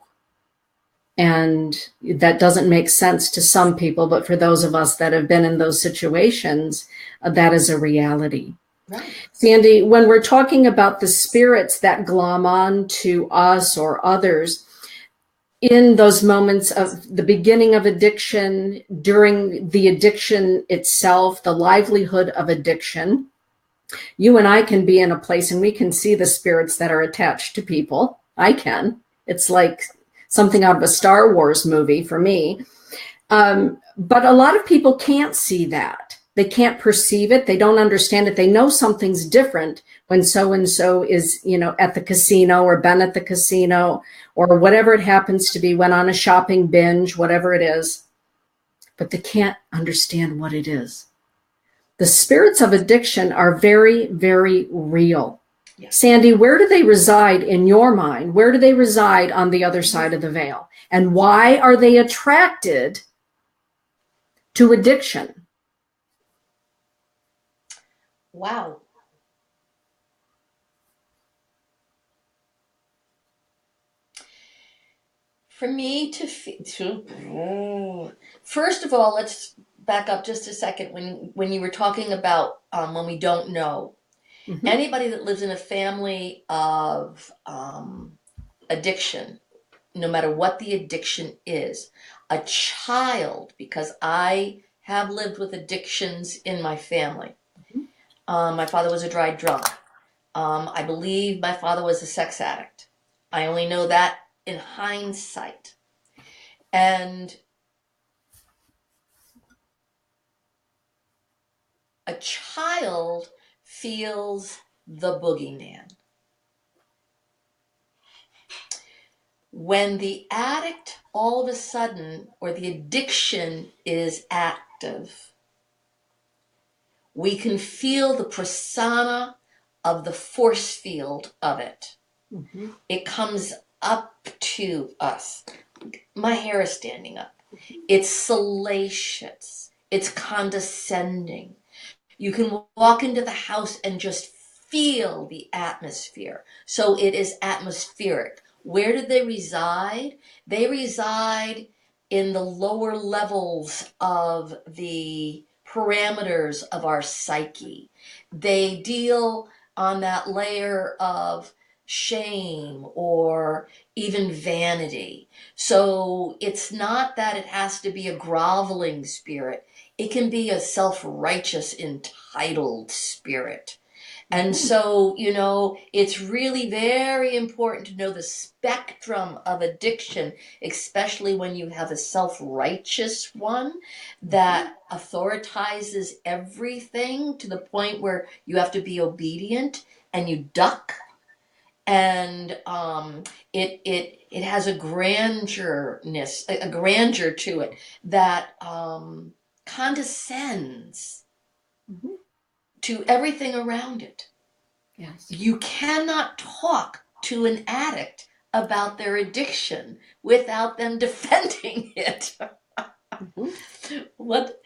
And that doesn't make sense to some people, but for those of us that have been in those situations, that is a reality. Right. Sandy, when we're talking about the spirits that glom on to us or others, in those moments of the beginning of addiction, during the addiction itself, the livelihood of addiction, you and I can be in a place and we can see the spirits that are attached to people. I can. It's like something out of a Star Wars movie for me. But a lot of people can't see that. They can't perceive it. They don't understand it. They know something's different when so-and-so is, at the casino or been at the casino or whatever it happens to be, went on a shopping binge, whatever it is, but they can't understand what it is. The spirits of addiction are very, very real. Yeah. Sandy, where do they reside in your mind? Where do they reside on the other side of the veil? And why are they attracted to addiction? Wow. For me first of all, let's back up just a second. When you were talking about when we don't know, mm-hmm. Anybody that lives in a family of addiction, no matter what the addiction is, a child, because I have lived with addictions in my family. Mm-hmm. My father was a dry drunk. I believe my father was a sex addict. I only know that in hindsight. And a child feels the boogeyman. When the addict all of a sudden, or the addiction is active, we can feel the persona of the force field of it. Mm-hmm. It comes up to us. My hair is standing up. It's salacious. It's condescending. You can walk into the house and just feel the atmosphere. So it is atmospheric. Where do they reside? They reside in the lower levels of the parameters of our psyche. They deal on that layer of shame or even vanity. So it's not that it has to be a groveling spirit. It can be a self-righteous, entitled spirit. And so, it's really very important to know the spectrum of addiction, especially when you have a self-righteous one that authoritizes everything to the point where you have to be obedient and you duck. And it has a grandeur to it that condescends to everything around it. Yes. You cannot talk to an addict about their addiction without them defending it. What?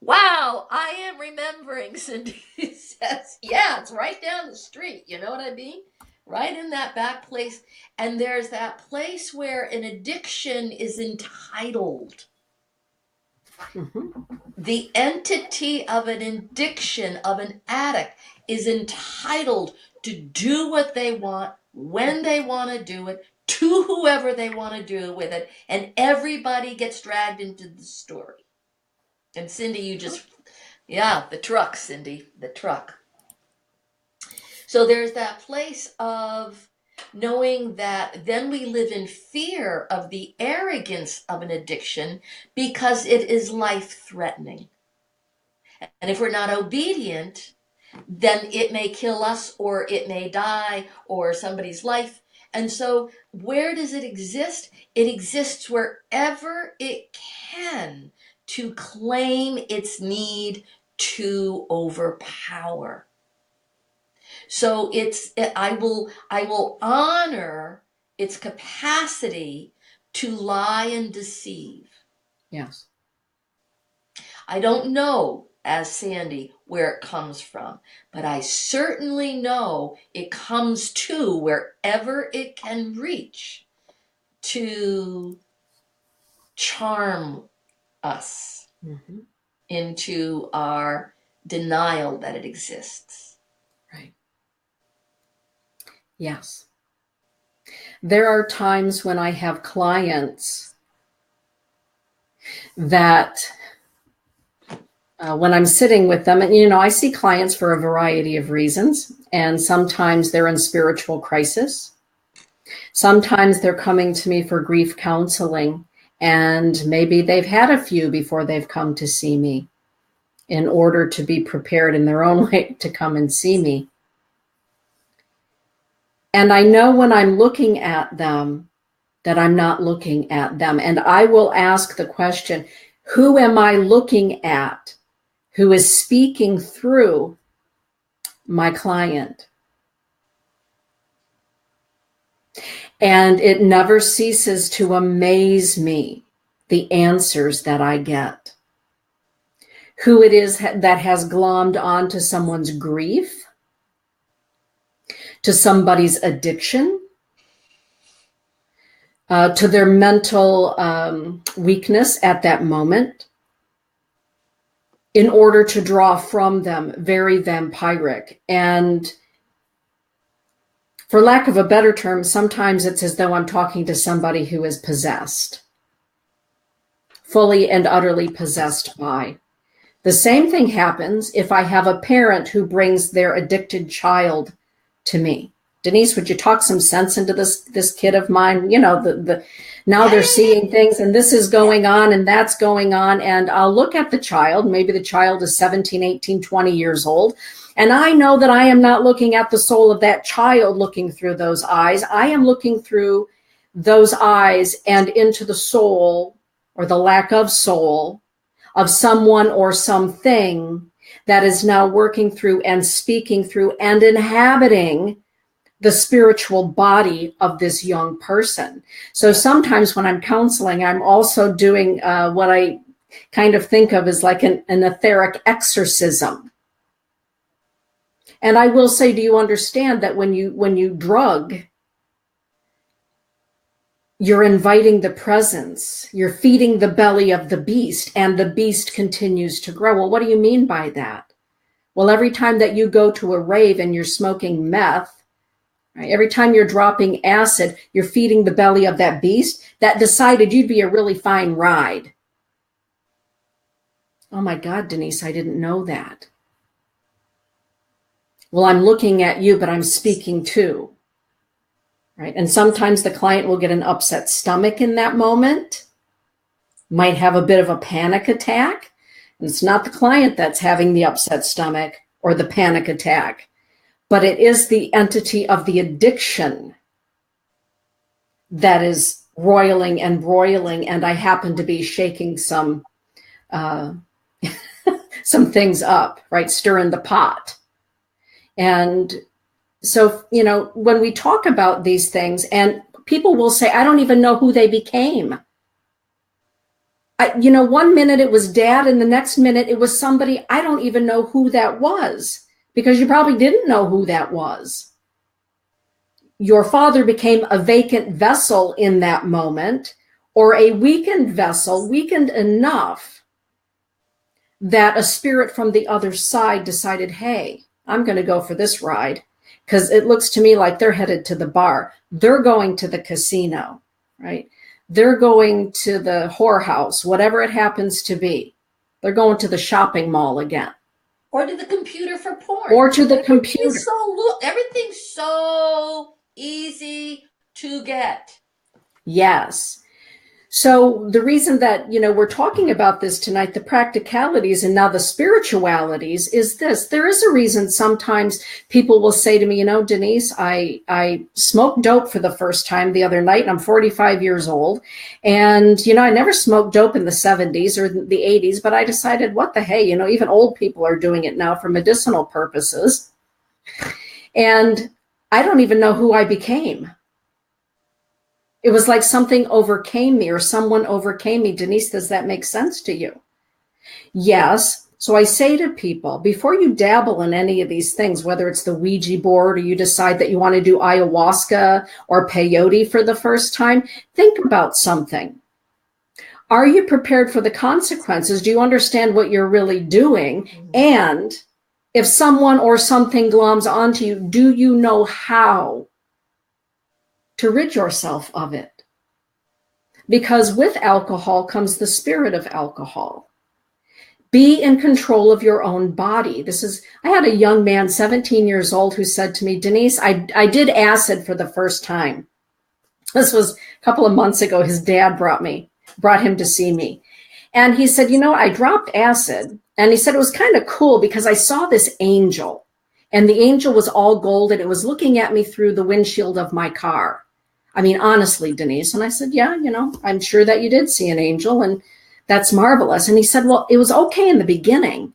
Wow, I am remembering, Cindy says. Yeah, it's right down the street. You know what I mean? Right in that back place. And there's that place where an addiction is entitled. The entity of an addiction, of an addict, is entitled to do what they want, when they want to do it, to whoever they want to do it with it, and everybody gets dragged into the story. And Cindy, the truck, Cindy, the truck. So there's that place of knowing that then we live in fear of the arrogance of an addiction because it is life-threatening. And if we're not obedient, then it may kill us or it may die or somebody's life. And so where does it exist? It exists wherever it can to claim its need to overpower. So I will honor its capacity to lie and deceive. Yes. I don't know, as Sandy, where it comes from, but I certainly know it comes to wherever it can reach to charm us into our denial that it exists. Right. Yes. There are times when I have clients that when I'm sitting with them, and I see clients for a variety of reasons, and sometimes they're in spiritual crisis. Sometimes they're coming to me for grief counseling, and maybe they've had a few before they've come to see me in order to be prepared in their own way to come and see me. And I know when I'm looking at them that I'm not looking at them. And I will ask the question, who am I looking at who is speaking through my client? And it never ceases to amaze me, the answers that I get. Who it is that has glommed onto someone's grief, to somebody's addiction, to their mental weakness at that moment, in order to draw from them, very vampiric. And for lack of a better term, sometimes it's as though I'm talking to somebody who is possessed, fully and utterly possessed by. The same thing happens if I have a parent who brings their addicted child to me. Denise, would you talk some sense into this kid of mine? Now they're seeing things, and this is going on and that's going on. And I'll look at the child. Maybe the child is 17, 18, 20 years old. And I know that I am not looking at the soul of that child looking through those eyes. I am looking through those eyes and into the soul, or the lack of soul, of someone or something that is now working through and speaking through and inhabiting the spiritual body of this young person. So sometimes when I'm counseling, I'm also doing what I kind of think of as like an etheric exorcism. And I will say, do you understand that when you drug you're inviting the presence, you're feeding the belly of the beast, and the beast continues to grow. Well, what do you mean by that? Well, every time that you go to a rave and you're smoking meth, right, every time you're dropping acid, you're feeding the belly of that beast that decided you'd be a really fine ride. Oh my God, Denise, I didn't know that. Well, I'm looking at you, but I'm speaking too. Right? And sometimes the client will get an upset stomach in that moment, might have a bit of a panic attack. And it's not the client that's having the upset stomach or the panic attack, but it is the entity of the addiction that is roiling and broiling. And I happen to be shaking some things up, right? Stirring the pot. And so, when we talk about these things, and people will say, I don't even know who they became. 1 minute it was dad, and the next minute it was somebody, I don't even know who that was, because you probably didn't know who that was. Your father became a vacant vessel in that moment, or a weakened vessel, weakened enough that a spirit from the other side decided, hey, I'm going to go for this ride. Because it looks to me like they're headed to the bar. They're going to the casino, right? They're going to the whorehouse, whatever it happens to be. They're going to the shopping mall again. Or to the computer for porn. Or to the computer. Everything's so easy to get. Yes. So the reason that, we're talking about this tonight, the practicalities and now the spiritualities, is this. There is a reason sometimes people will say to me, Denise, I smoked dope for the first time the other night, and I'm 45 years old. And, I never smoked dope in the 70s or the 80s, but I decided, what the hey, even old people are doing it now for medicinal purposes. And I don't even know who I became. It was like something overcame me, or someone overcame me. Denise, does that make sense to you? Yes. So I say to people, before you dabble in any of these things, whether it's the Ouija board or you decide that you want to do ayahuasca or peyote for the first time, think about something. Are you prepared for the consequences? Do you understand what you're really doing? Mm-hmm. And if someone or something gloms onto you, do you know how to rid yourself of it? Because with alcohol comes the spirit of alcohol. Be in control of your own body. I had a young man, 17 years old, who said to me, Denise, I did acid for the first time. This was a couple of months ago. His dad brought him to see me. And he said, I dropped acid. And he said it was kind of cool because I saw this angel. And the angel was all gold, and it was looking at me through the windshield of my car. I mean, honestly, Denise. And I said, yeah, I'm sure that you did see an angel, and that's marvelous. And he said, well, it was okay in the beginning.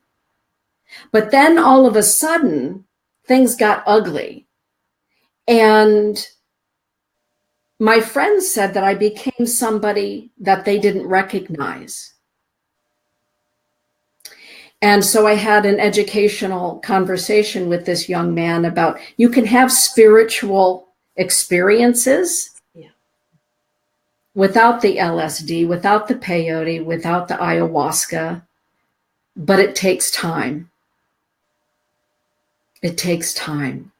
But then all of a sudden, things got ugly. And my friends said that I became somebody that they didn't recognize. And so I had an educational conversation with this young man about, you can have spiritual experiences without the LSD, without the peyote, without the ayahuasca, but it takes time. It takes time.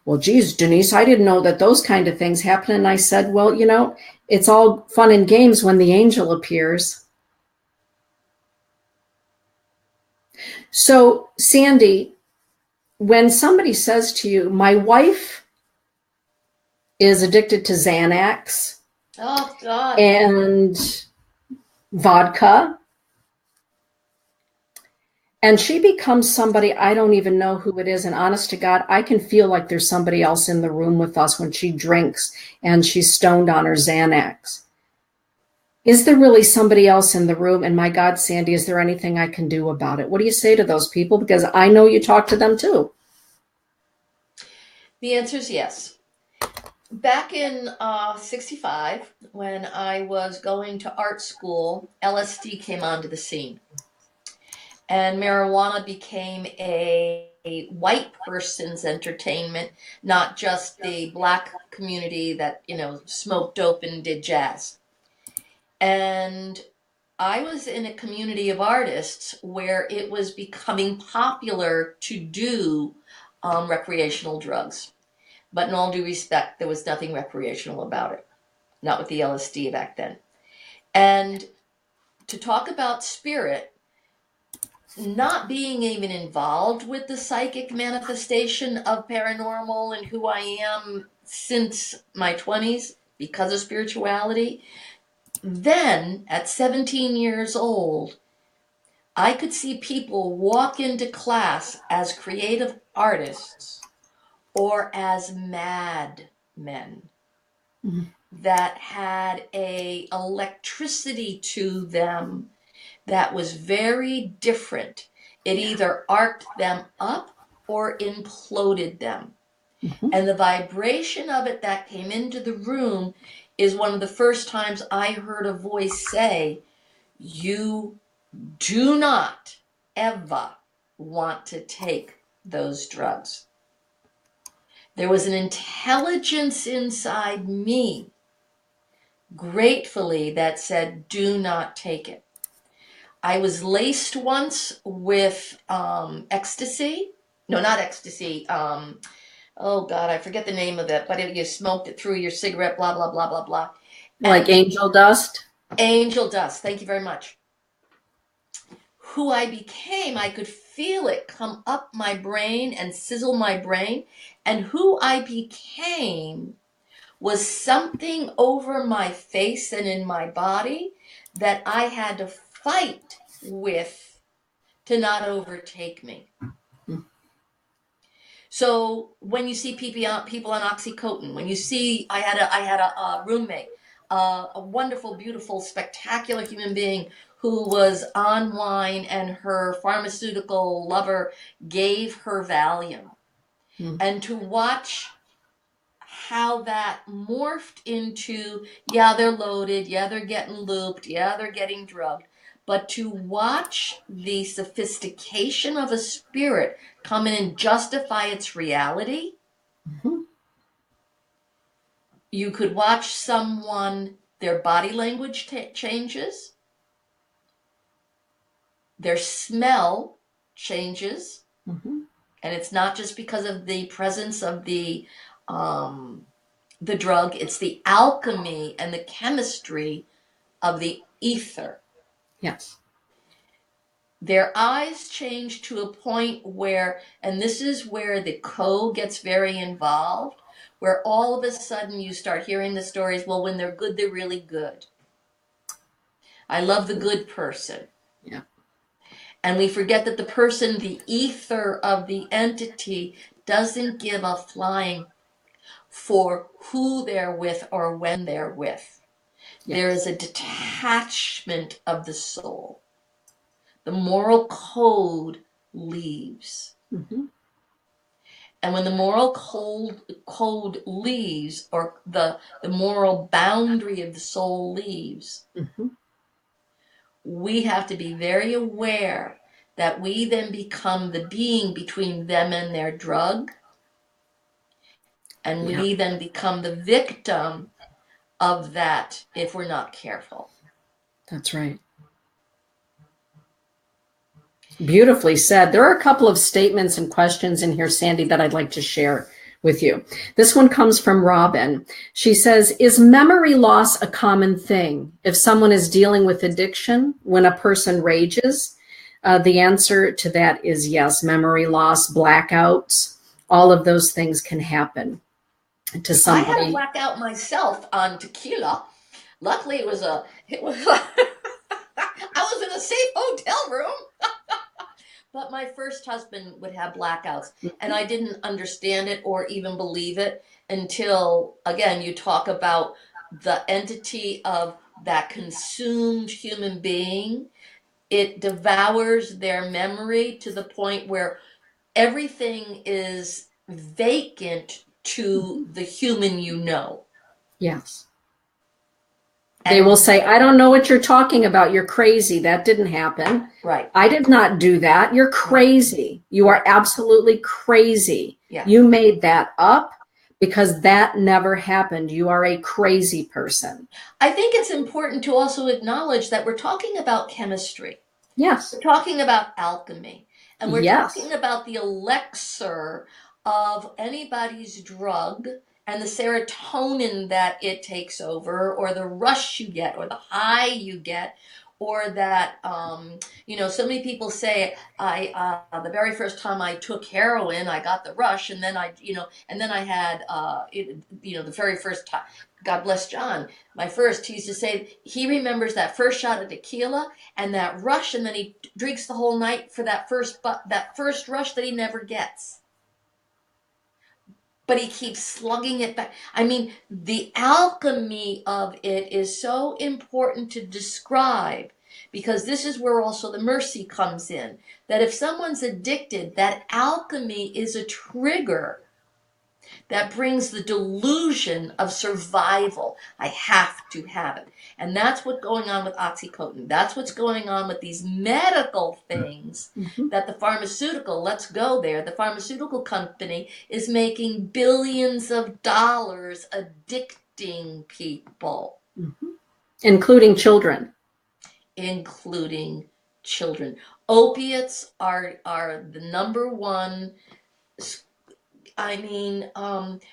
Well, geez, Denise, I didn't know that those kind of things happen. And I said, well, it's all fun and games when the angel appears. So, Sandy, when somebody says to you, my wife is addicted to Xanax, oh, God, and vodka, and she becomes somebody, I don't even know who it is. And honest to God, I can feel like there's somebody else in the room with us when she drinks and she's stoned on her Xanax. Is there really somebody else in the room? And my God, Sandy, is there anything I can do about it? What do you say to those people? Because I know you talk to them too. The answer is yes. Back in 65, when I was going to art school, LSD came onto the scene. And marijuana became a a white person's entertainment, not just the black community that, smoked dope and did jazz. And I was in a community of artists where it was becoming popular to do recreational drugs. But in all due respect, there was nothing recreational about it. Not with the LSD back then. And to talk about spirit, not being even involved with the psychic manifestation of paranormal and who I am since my 20s because of spirituality, then at 17 years old, I could see people walk into class as creative artists or as mad men that had a electricity to them that was very different. It either arced them up or imploded them. And the vibration of it that came into the room is one of the first times I heard a voice say, "You do not ever want to take those drugs." There was an intelligence inside me, gratefully, that said, "Do not take it." I was laced once with ecstasy. No, not ecstasy. Oh God, I forget the name of it, but you smoked it through your cigarette, blah, blah, blah, blah, blah. Like angel dust? Angel dust. Thank you very much. Who I became, I could feel it come up my brain and sizzle my brain. And who I became was something over my face and in my body that I had to fight with to not overtake me. So when you see people on Oxycontin, when you see, I had a roommate, a wonderful, beautiful, spectacular human being who was on wine, and her pharmaceutical lover gave her Valium. And to watch how that morphed into, yeah, they're loaded, yeah, they're getting looped, yeah, they're getting drugged. But to watch the sophistication of a spirit come in and justify its reality, you could watch someone, their body language changes, their smell changes, and it's not just because of the presence of the drug, it's the alchemy and the chemistry of the ether. Yes. Their eyes change to a point where, and this is where the code gets very involved, where all of a sudden you start hearing the stories, well, when they're good, they're really good. I love the good person. Yeah. And we forget that the person, the ether of the entity, doesn't give a flying for who they're with or when they're with. Yes. There is a detachment of the soul. The moral code leaves. And when the moral code leaves, or the moral boundary of the soul leaves, we have to be very aware that we then become the being between them and their drug. And we then become the victim of that if we're not careful. That's right. Beautifully said. There are a couple of statements and questions in here, Sandy, that I'd like to share with you. This one comes from Robin. She says, is memory loss a common thing? If someone is dealing with addiction, when a person rages, the answer to that is yes. Memory loss, blackouts, all of those things can happen to somebody. I had a blackout myself on tequila. Luckily, it was I was in a safe hotel room. But my first husband would have blackouts, and I didn't understand it or even believe it until, again, you talk about the entity of that consumed human being. It devours their memory to the point where everything is vacant to the human you know. Yes. They will say, I don't know what you're talking about. You're crazy. That didn't happen. Right. I did not do that. You're crazy. You are absolutely crazy. Yeah. You made that up because that never happened. You are a crazy person. I think it's important to also acknowledge that we're talking about chemistry. Yes. We're talking about alchemy. And we're Yes. talking about the elixir of anybody's drug and the serotonin that it takes over, or the rush you get, or the high you get, or that, so many people say, the very first time I took heroin, I got the rush, and then I had, the very first time, God bless John, he used to say he remembers that first shot of tequila and that rush, and then he drinks the whole night for that first rush that he never gets. But he keeps slugging it back. I mean, the alchemy of it is so important to describe, because this is where also the mercy comes in. That if someone's addicted, that alchemy is a trigger that brings the delusion of survival. I have to have it. And that's what's going on with OxyContin. That's what's going on with these medical things that the pharmaceutical, let's go there, the pharmaceutical company is making billions of dollars addicting people. Including children. Including children. Opiates are the number one.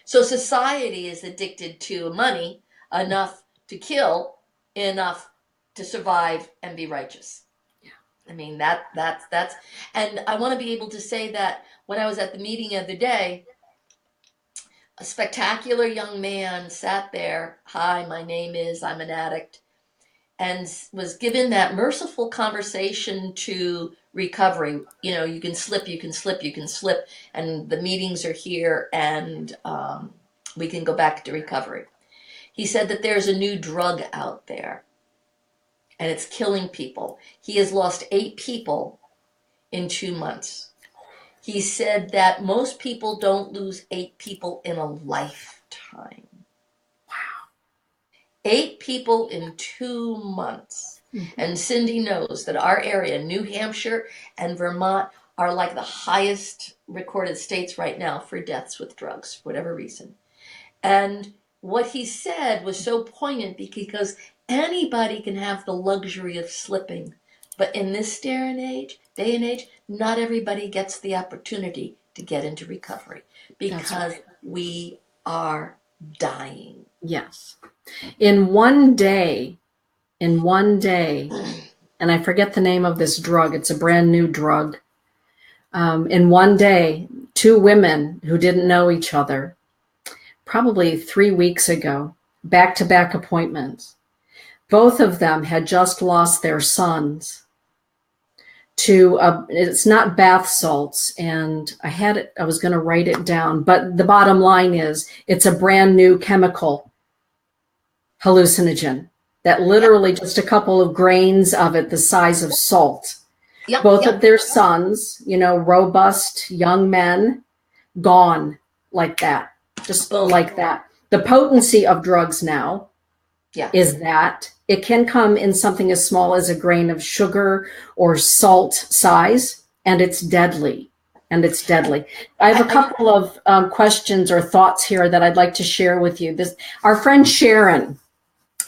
So society is addicted to money enough to kill, enough to survive and be righteous. Yeah. I mean, that's, and I want to be able to say that when I was at the meeting the other day, a spectacular young man sat there. Hi, my name is, I'm an addict, and was given that merciful conversation to recovery. You can slip, and the meetings are here, and we can go back to recovery. He said that there's a new drug out there, and it's killing people. He has lost 8 people in 2 months. He said that most people don't lose 8 people in a lifetime. 8 people in 2 months. And Cindy knows that our area, New Hampshire and Vermont, are like the highest recorded states right now for deaths with drugs, for whatever reason. And what he said was so poignant, because anybody can have the luxury of slipping. But in this day and age, not everybody gets the opportunity to get into recovery, because we are dying. Yes. In one day, and I forget the name of this drug, it's a brand new drug. In one day, 2 women who didn't know each other, probably 3 weeks ago, back-to-back appointments, both of them had just lost their sons to, it's not bath salts, and I was going to write it down, but the bottom line is it's a brand new chemical hallucinogen that literally just a couple of grains of it, the size of salt. Both of their sons, robust young men, gone like that, just like that. The potency of drugs now is that it can come in something as small as a grain of sugar or salt size, and it's deadly. I have a couple of questions or thoughts here that I'd like to share with you. Our friend Sharon,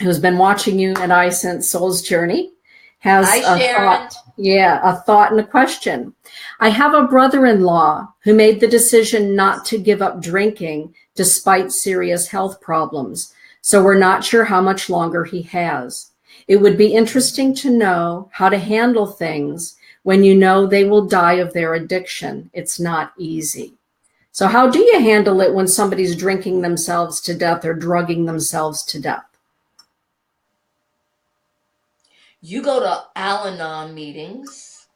who's been watching you and I since Soul's Journey, has a thought and a question. I have a brother-in-law who made the decision not to give up drinking despite serious health problems, so we're not sure how much longer he has. It would be interesting to know how to handle things when you know they will die of their addiction. It's not easy. So how do you handle it when somebody's drinking themselves to death or drugging themselves to death? You go to Al-Anon meetings.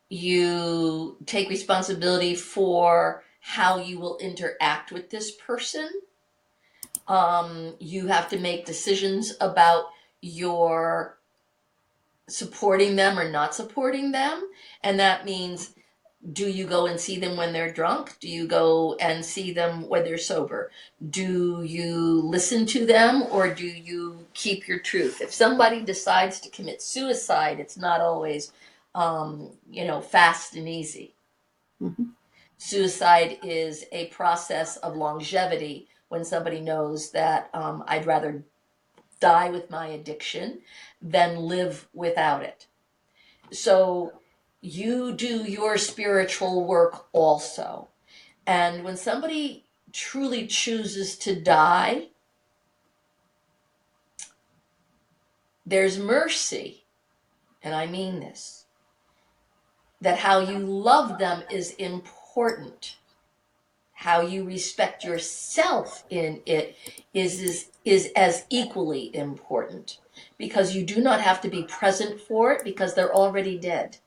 You take responsibility for how you will interact with this person. You have to make decisions about your supporting them or not supporting them. And that means Do you go and see them when they're drunk? Do you go and see them when they're sober? Do you listen to them, or do you keep your truth? If somebody decides to commit suicide, it's not always, fast and easy. Mhm. Suicide is a process of longevity when somebody knows that I'd rather die with my addiction than live without it. So you do your spiritual work also. And when somebody truly chooses to die, there's mercy. And I mean this, that how you love them is important. How you respect yourself in it is as equally important, because you do not have to be present for it, because they're already dead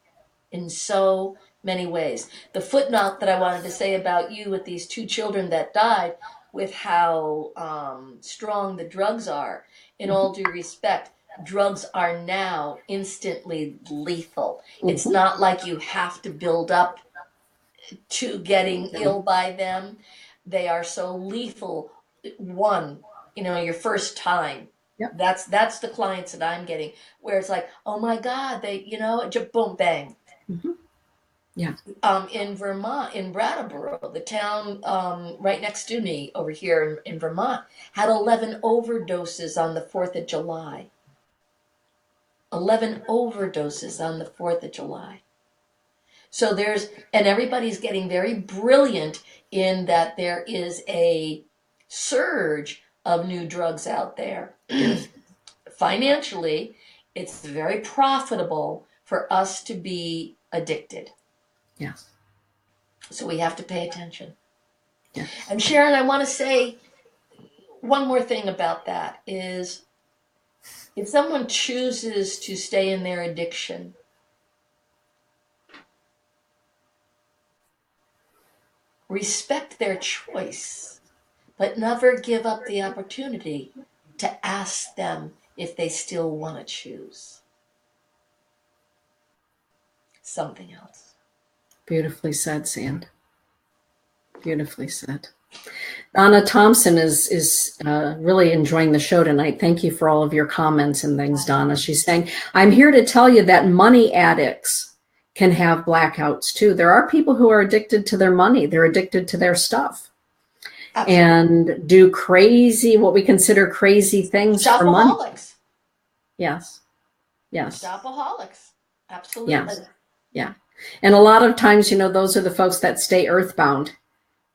in so many ways. The footnote that I wanted to say about you with these two children that died, with how strong the drugs are, in all due respect, drugs are now instantly lethal. It's not like you have to build up to getting ill by them. They are so lethal. Your first time. Yep. That's the clients that I'm getting, where it's like, oh my God, they, boom, bang. Mm-hmm. Yeah. In Vermont, in Brattleboro, the town right next to me over here in Vermont, had 11 overdoses on the 4th of July. 11 overdoses on the 4th of July. So and everybody's getting very brilliant in that there is a surge of new drugs out there. Yes. Financially, it's very profitable for us to be addicted. Yes. So we have to pay attention. Yes. And Sharon, I want to say one more thing about that is, if someone chooses to stay in their addiction, respect their choice, but never give up the opportunity to ask them if they still want to choose something else. Beautifully said, Sand. Beautifully said. Donna Thompson is really enjoying the show tonight. Thank you for all of your comments and things, Donna. She's saying, I'm here to tell you that money addicts can have blackouts too. There are people who are addicted to their money. They're addicted to their stuff. Absolutely. And do what we consider crazy things for money. Shopaholics. Yes. Yes. Shopaholics. Absolutely. Yes. Yeah. And a lot of times, those are the folks that stay earthbound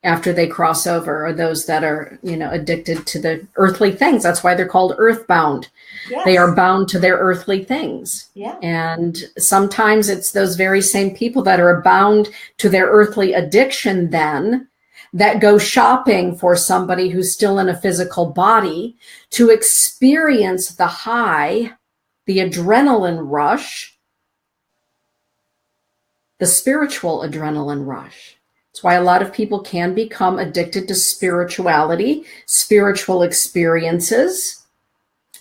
after they cross over, or those that are, addicted to the earthly things. That's why they're called earthbound. Yes. They are bound to their earthly things. Yeah. And sometimes it's those very same people that are bound to their earthly addiction then that go shopping for somebody who's still in a physical body to experience the high, the adrenaline rush, the spiritual adrenaline rush. That's why a lot of people can become addicted to spirituality, spiritual experiences,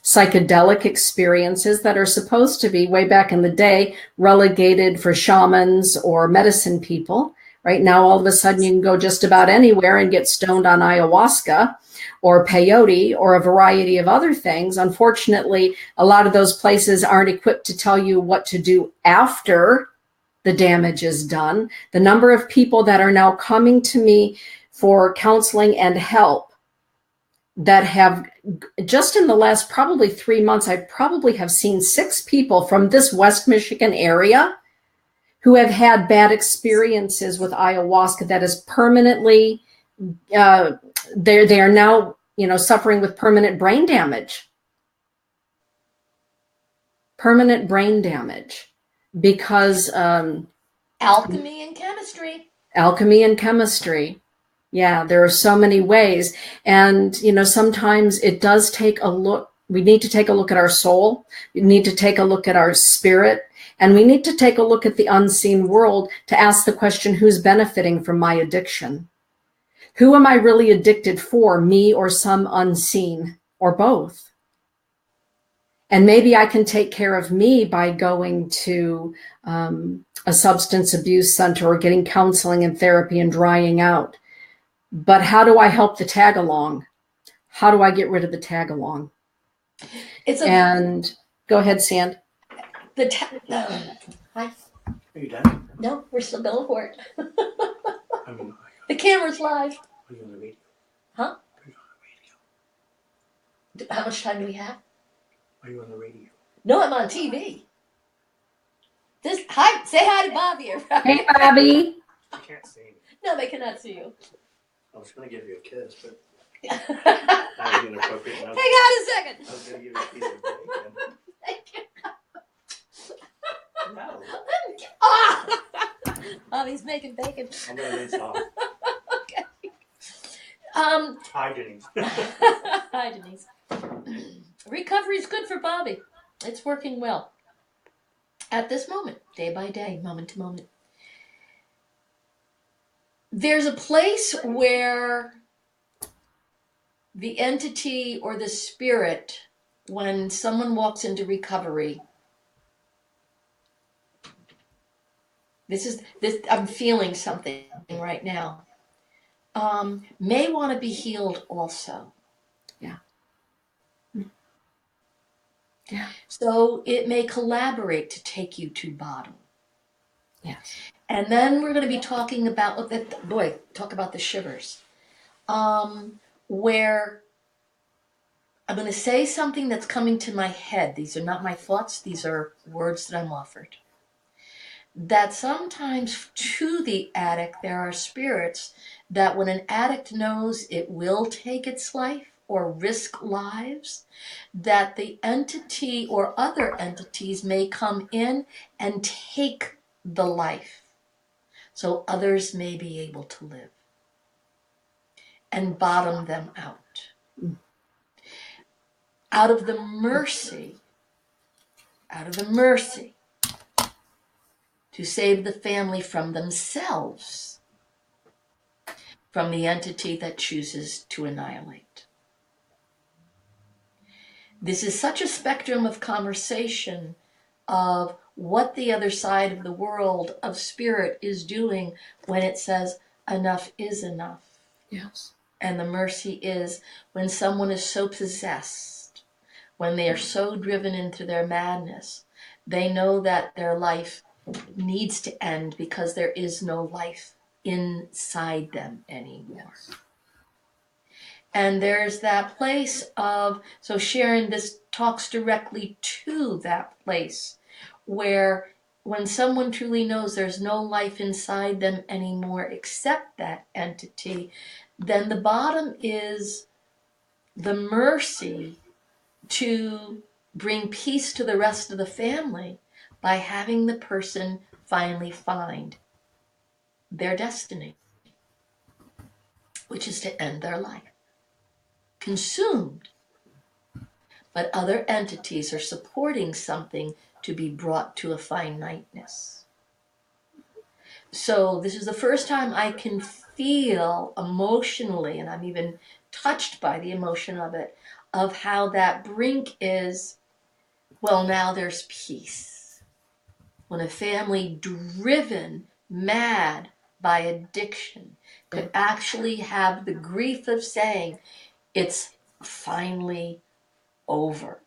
psychedelic experiences that are supposed to be, way back in the day, relegated for shamans or medicine people. Right now, all of a sudden, you can go just about anywhere and get stoned on ayahuasca or peyote or a variety of other things. Unfortunately, a lot of those places aren't equipped to tell you what to do after the damage is done. The number of people that are now coming to me for counseling and help that have, just in the last probably 3 months, I probably have seen 6 people from this West Michigan area who have had bad experiences with ayahuasca that is permanently, they are now, suffering with permanent brain damage. Permanent brain damage. Because alchemy and chemistry. Yeah, there are so many ways. And, sometimes it does take a look. We need to take a look at our soul. We need to take a look at our spirit. And we need to take a look at the unseen world to ask the question, who's benefiting from my addiction? Who am I really addicted for, me or some unseen, or both? And maybe I can take care of me by going to a substance abuse center or getting counseling and therapy and drying out. But how do I help the tag along? How do I get rid of the tag along? And go ahead, Sand. Hi. Are you done? No, we're still going for it. The camera's live. Are you on the radio? Huh? Are you on the radio? How much time do we have? Are you on the radio? No, I'm on TV. Say hi to Bobby. Hey, Bobby. I can't see me. No, they cannot see you. I was going to give you a kiss, but that was inappropriate. Hang on a second. I was going to give you a piece of bacon. Thank you. No. Ah! Bobby's making bacon. I'm going to rinse off. Okay. Hi, Denise. Hi, Denise. Recovery is good for Bobby. It's working well. At this moment, day by day, moment to moment. There's a place where the entity or the spirit, when someone walks into recovery, I'm feeling something right now, may want to be healed also. Yeah. Yeah. So it may collaborate to take you to bottom. Yes. And then we're going to be talking about, talk about the shivers. Where I'm going to say something that's coming to my head. These are not my thoughts. These are words that I'm offered. That sometimes to the addict, there are spirits that when an addict knows it will take its life or risk lives, that the entity or other entities may come in and take the life so others may be able to live and bottom them out. Out of the mercy to save the family from themselves, from the entity that chooses to annihilate. This is such a spectrum of conversation of what the other side of the world of spirit is doing when it says enough is enough. Yes. And the mercy is when someone is so possessed, when they are so driven into their madness, they know that their life needs to end because there is no life inside them anymore. Yes. And there's that place of, so Sharon, this talks directly to that place where when someone truly knows there's no life inside them anymore except that entity, then the bottom is the mercy to bring peace to the rest of the family by having the person finally find their destiny, which is to end their life. Consumed. But other entities are supporting something to be brought to a finiteness. So this is the first time I can feel emotionally, and I'm even touched by the emotion of it, of how that brink is, well, now there's peace. When a family driven mad by addiction could actually have the grief of saying it's finally over.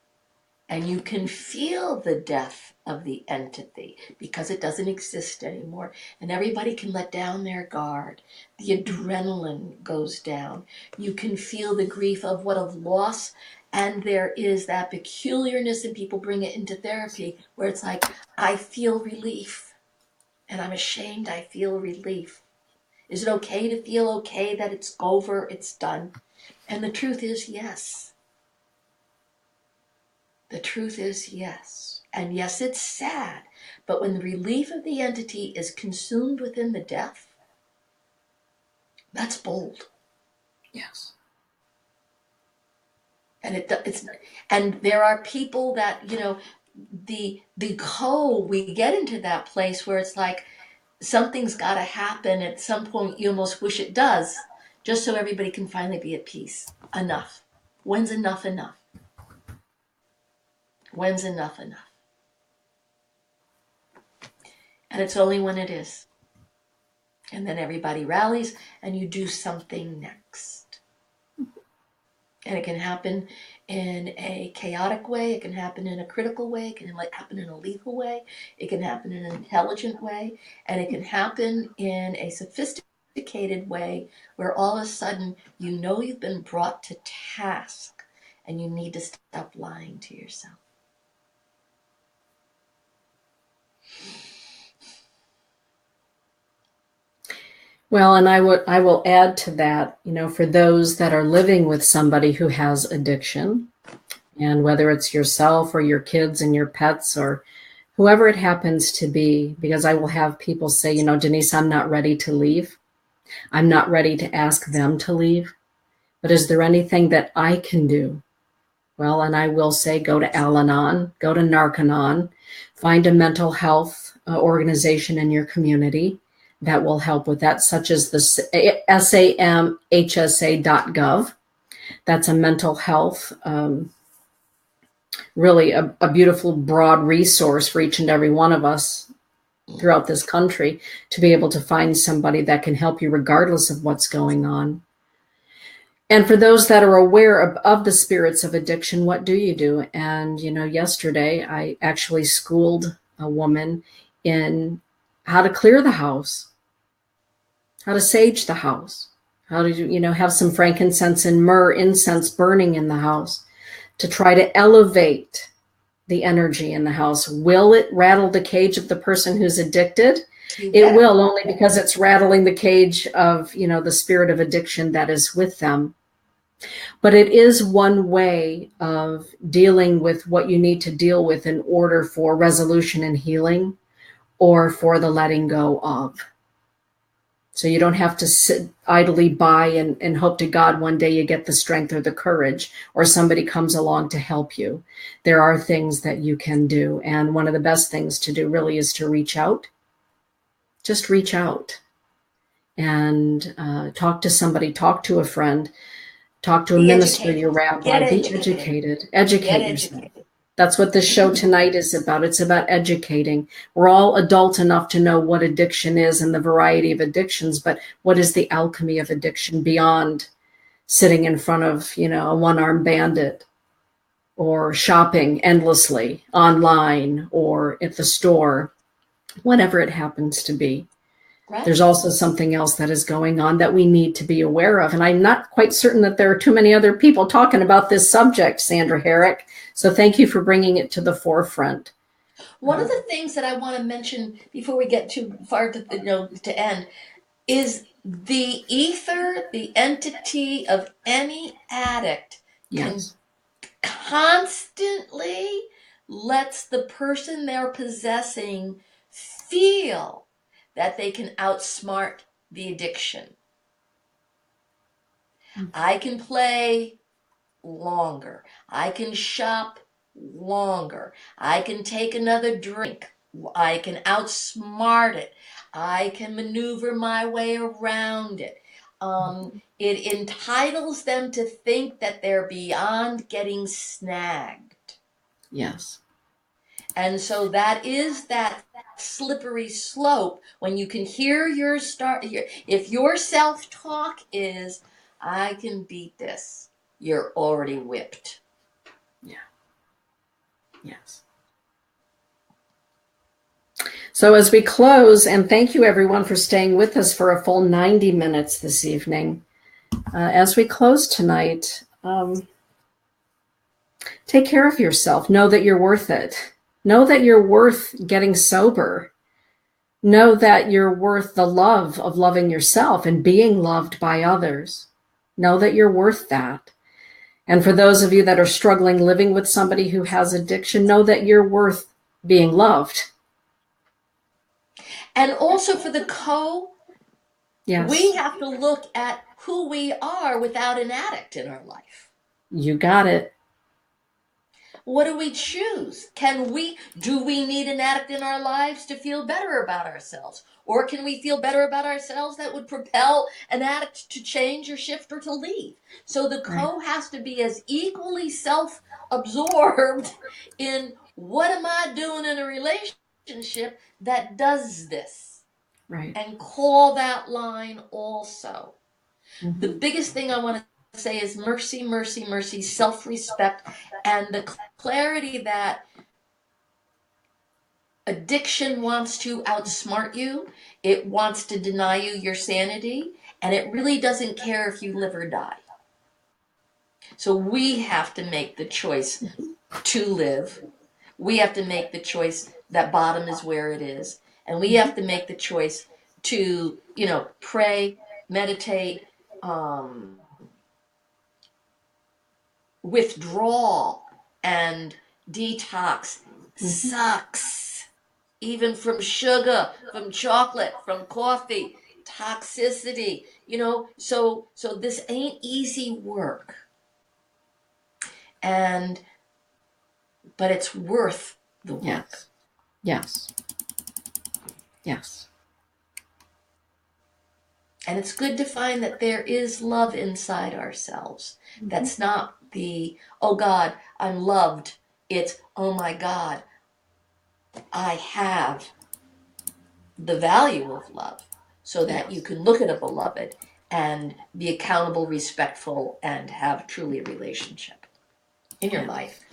And you can feel the death of the entity because it doesn't exist anymore. And everybody can let down their guard. The adrenaline goes down. You can feel the grief of what of loss. And there is that peculiarness, and people bring it into therapy where it's like, I feel relief. And I'm ashamed I feel relief. Is it okay to feel okay that it's over, it's done? And the truth is yes. The truth is yes. And yes, it's sad. But when the relief of the entity is consumed within the death, that's bold. Yes. And and there are people that, we get into that place where it's like something's got to happen at some point. You almost wish it does, just so everybody can finally be at peace. Enough. When's enough enough? When's enough enough? And it's only when it is. And then everybody rallies and you do something next. And it can happen in a chaotic way. It can happen in a critical way. It can happen in a lethal way. It can happen in an intelligent way. And it can happen in a sophisticated way where all of a sudden you know you've been brought to task and you need to stop lying to yourself. Well, and I will add to that, for those that are living with somebody who has addiction, and whether it's yourself or your kids and your pets or whoever it happens to be, because I will have people say, Denise, I'm not ready to leave. I'm not ready to ask them to leave. But is there anything that I can do? Well, and I will say, go to Al-Anon, go to Narcanon, find a mental health organization in your community that will help with that, such as the samhsa.gov. That's a mental health, really a beautiful, broad resource for each and every one of us throughout this country to be able to find somebody that can help you regardless of what's going on. And for those that are aware of the spirits of addiction, what do you do? And, yesterday I actually schooled a woman in how to clear the house, how to sage the house, how to, have some frankincense and myrrh incense burning in the house to try to elevate the energy in the house. Will it rattle the cage of the person who's addicted? It will, only because it's rattling the cage of, the spirit of addiction that is with them. But it is one way of dealing with what you need to deal with in order for resolution and healing, or for the letting go of. So you don't have to sit idly by and hope to God one day you get the strength or the courage or somebody comes along to help you. There are things that you can do. And one of the best things to do really is to reach out. Just reach out and talk to somebody, talk to a friend, talk to a minister, your rabbi. Be educated. Educate yourself. That's what this show tonight is about. It's about educating. We're all adult enough to know what addiction is and the variety of addictions, but what is the alchemy of addiction beyond sitting in front of, a one-armed bandit, or shopping endlessly online or at the store, whatever it happens to be. Right. There's also something else that is going on that we need to be aware of. And I'm not quite certain that there are too many other people talking about this subject, Sandra Harrick. So thank you for bringing it to the forefront. One of the things that I want to mention before we get too far to end is the ether, the entity of any addict, yes, constantly lets the person they're possessing feel that they can outsmart the addiction. I can play longer. I can shop longer. I can take another drink. I can outsmart it. I can maneuver my way around it. It entitles them to think that they're beyond getting snagged. Yes. And so that is that slippery slope when you can hear if your self-talk is, I can beat this, you're already whipped. Yeah. Yes. So as we close, and thank you everyone for staying with us for a full 90 minutes this evening. As we close tonight, take care of yourself. Know that you're worth it. Know that you're worth getting sober. Know that you're worth the love of loving yourself and being loved by others. Know that you're worth that. And for those of you that are struggling living with somebody who has addiction, know that you're worth being loved. And also for the yes, we have to look at who we are without an addict in our life. You got it. What do we choose? Do we need an addict in our lives to feel better about ourselves? Or can we feel better about ourselves that would propel an addict to change or shift or to leave? So the co has to be as equally self-absorbed in what am I doing in a relationship that does this? Right. And call that line also. The biggest thing I want to say is mercy, mercy, mercy, self-respect, and the clarity that addiction wants to outsmart you. It wants to deny you your sanity, and it really doesn't care if you live or die. So we have to make the choice to live. We have to make the choice that bottom is where it is. And we have to make the choice to, pray, meditate, withdraw, and detox. Sucks. Even from sugar, from chocolate, from coffee, toxicity, so this ain't easy work. But it's worth the work. Yes. And it's good to find that there is love inside ourselves. That's not the, oh God, I'm loved. It's, oh my God, I have the value of love, so that you can look at a beloved and be accountable, respectful, and have truly a relationship in your life.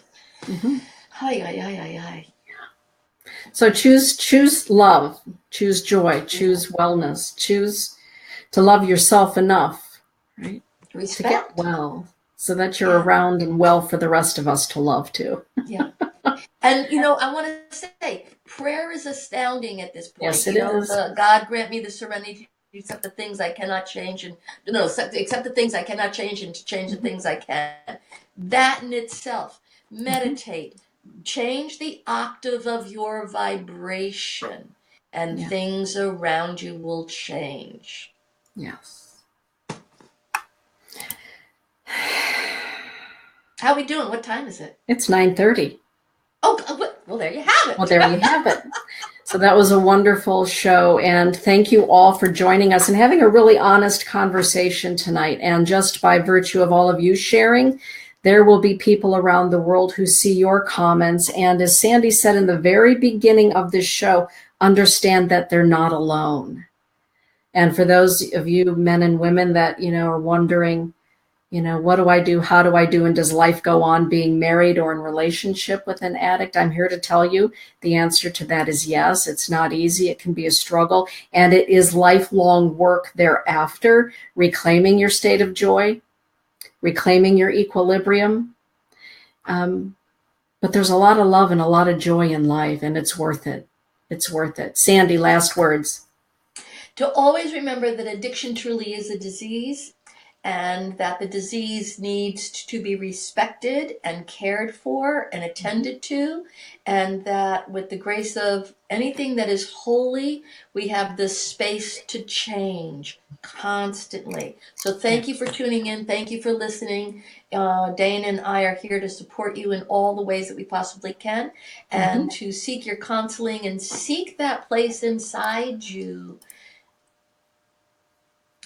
So choose love, choose joy, choose wellness, choose to love yourself enough, right? Respect. To get well, so that you're around and well for the rest of us to love too. Yeah. And, I want to say, prayer is astounding at this point. Yes, it is. God grant me the serenity to accept the things I cannot change accept the things I cannot change and to change the things I can. That in itself, meditate, change the octave of your vibration, and things around you will change. Yes. How are we doing? What time is it? It's 9:30. Oh, well, there you have it. Well, there you have it. So that was a wonderful show. And thank you all for joining us and having a really honest conversation tonight. And just by virtue of all of you sharing, there will be people around the world who see your comments. And as Sandy said in the very beginning of this show, understand that they're not alone. And for those of you men and women that, are wondering, what do I do? How do I do? And does life go on being married or in relationship with an addict? I'm here to tell you the answer to that is yes. It's not easy. It can be a struggle, and it is lifelong work thereafter, reclaiming your state of joy, reclaiming your equilibrium. But there's a lot of love and a lot of joy in life, and it's worth it. It's worth it. Sandy, last words. To always remember that addiction truly is a disease, and that the disease needs to be respected and cared for and attended to, and that with the grace of anything that is holy, we have this space to change constantly. So thank you for tuning in. Thank you for listening. Dana and I are here to support you in all the ways that we possibly can, and to seek your counseling and seek that place inside you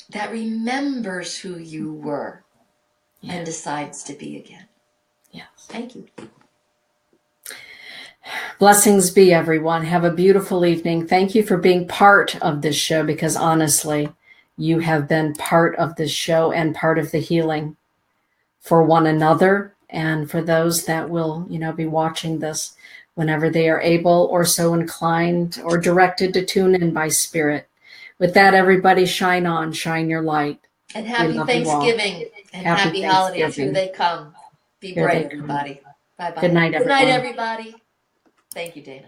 that remembers who you were and decides to be again. Yes. Thank you. Blessings be, everyone. Have a beautiful evening. Thank you for being part of this show, because honestly, you have been part of this show and part of the healing for one another, and for those that will, be watching this whenever they are able or so inclined or directed to tune in by spirit. With that, everybody, shine on, shine your light. And happy Thanksgiving and happy holidays. Here they come. Be bright, everybody. Bye-bye. Good night, everyone. Good night, everybody. Thank you, Dana.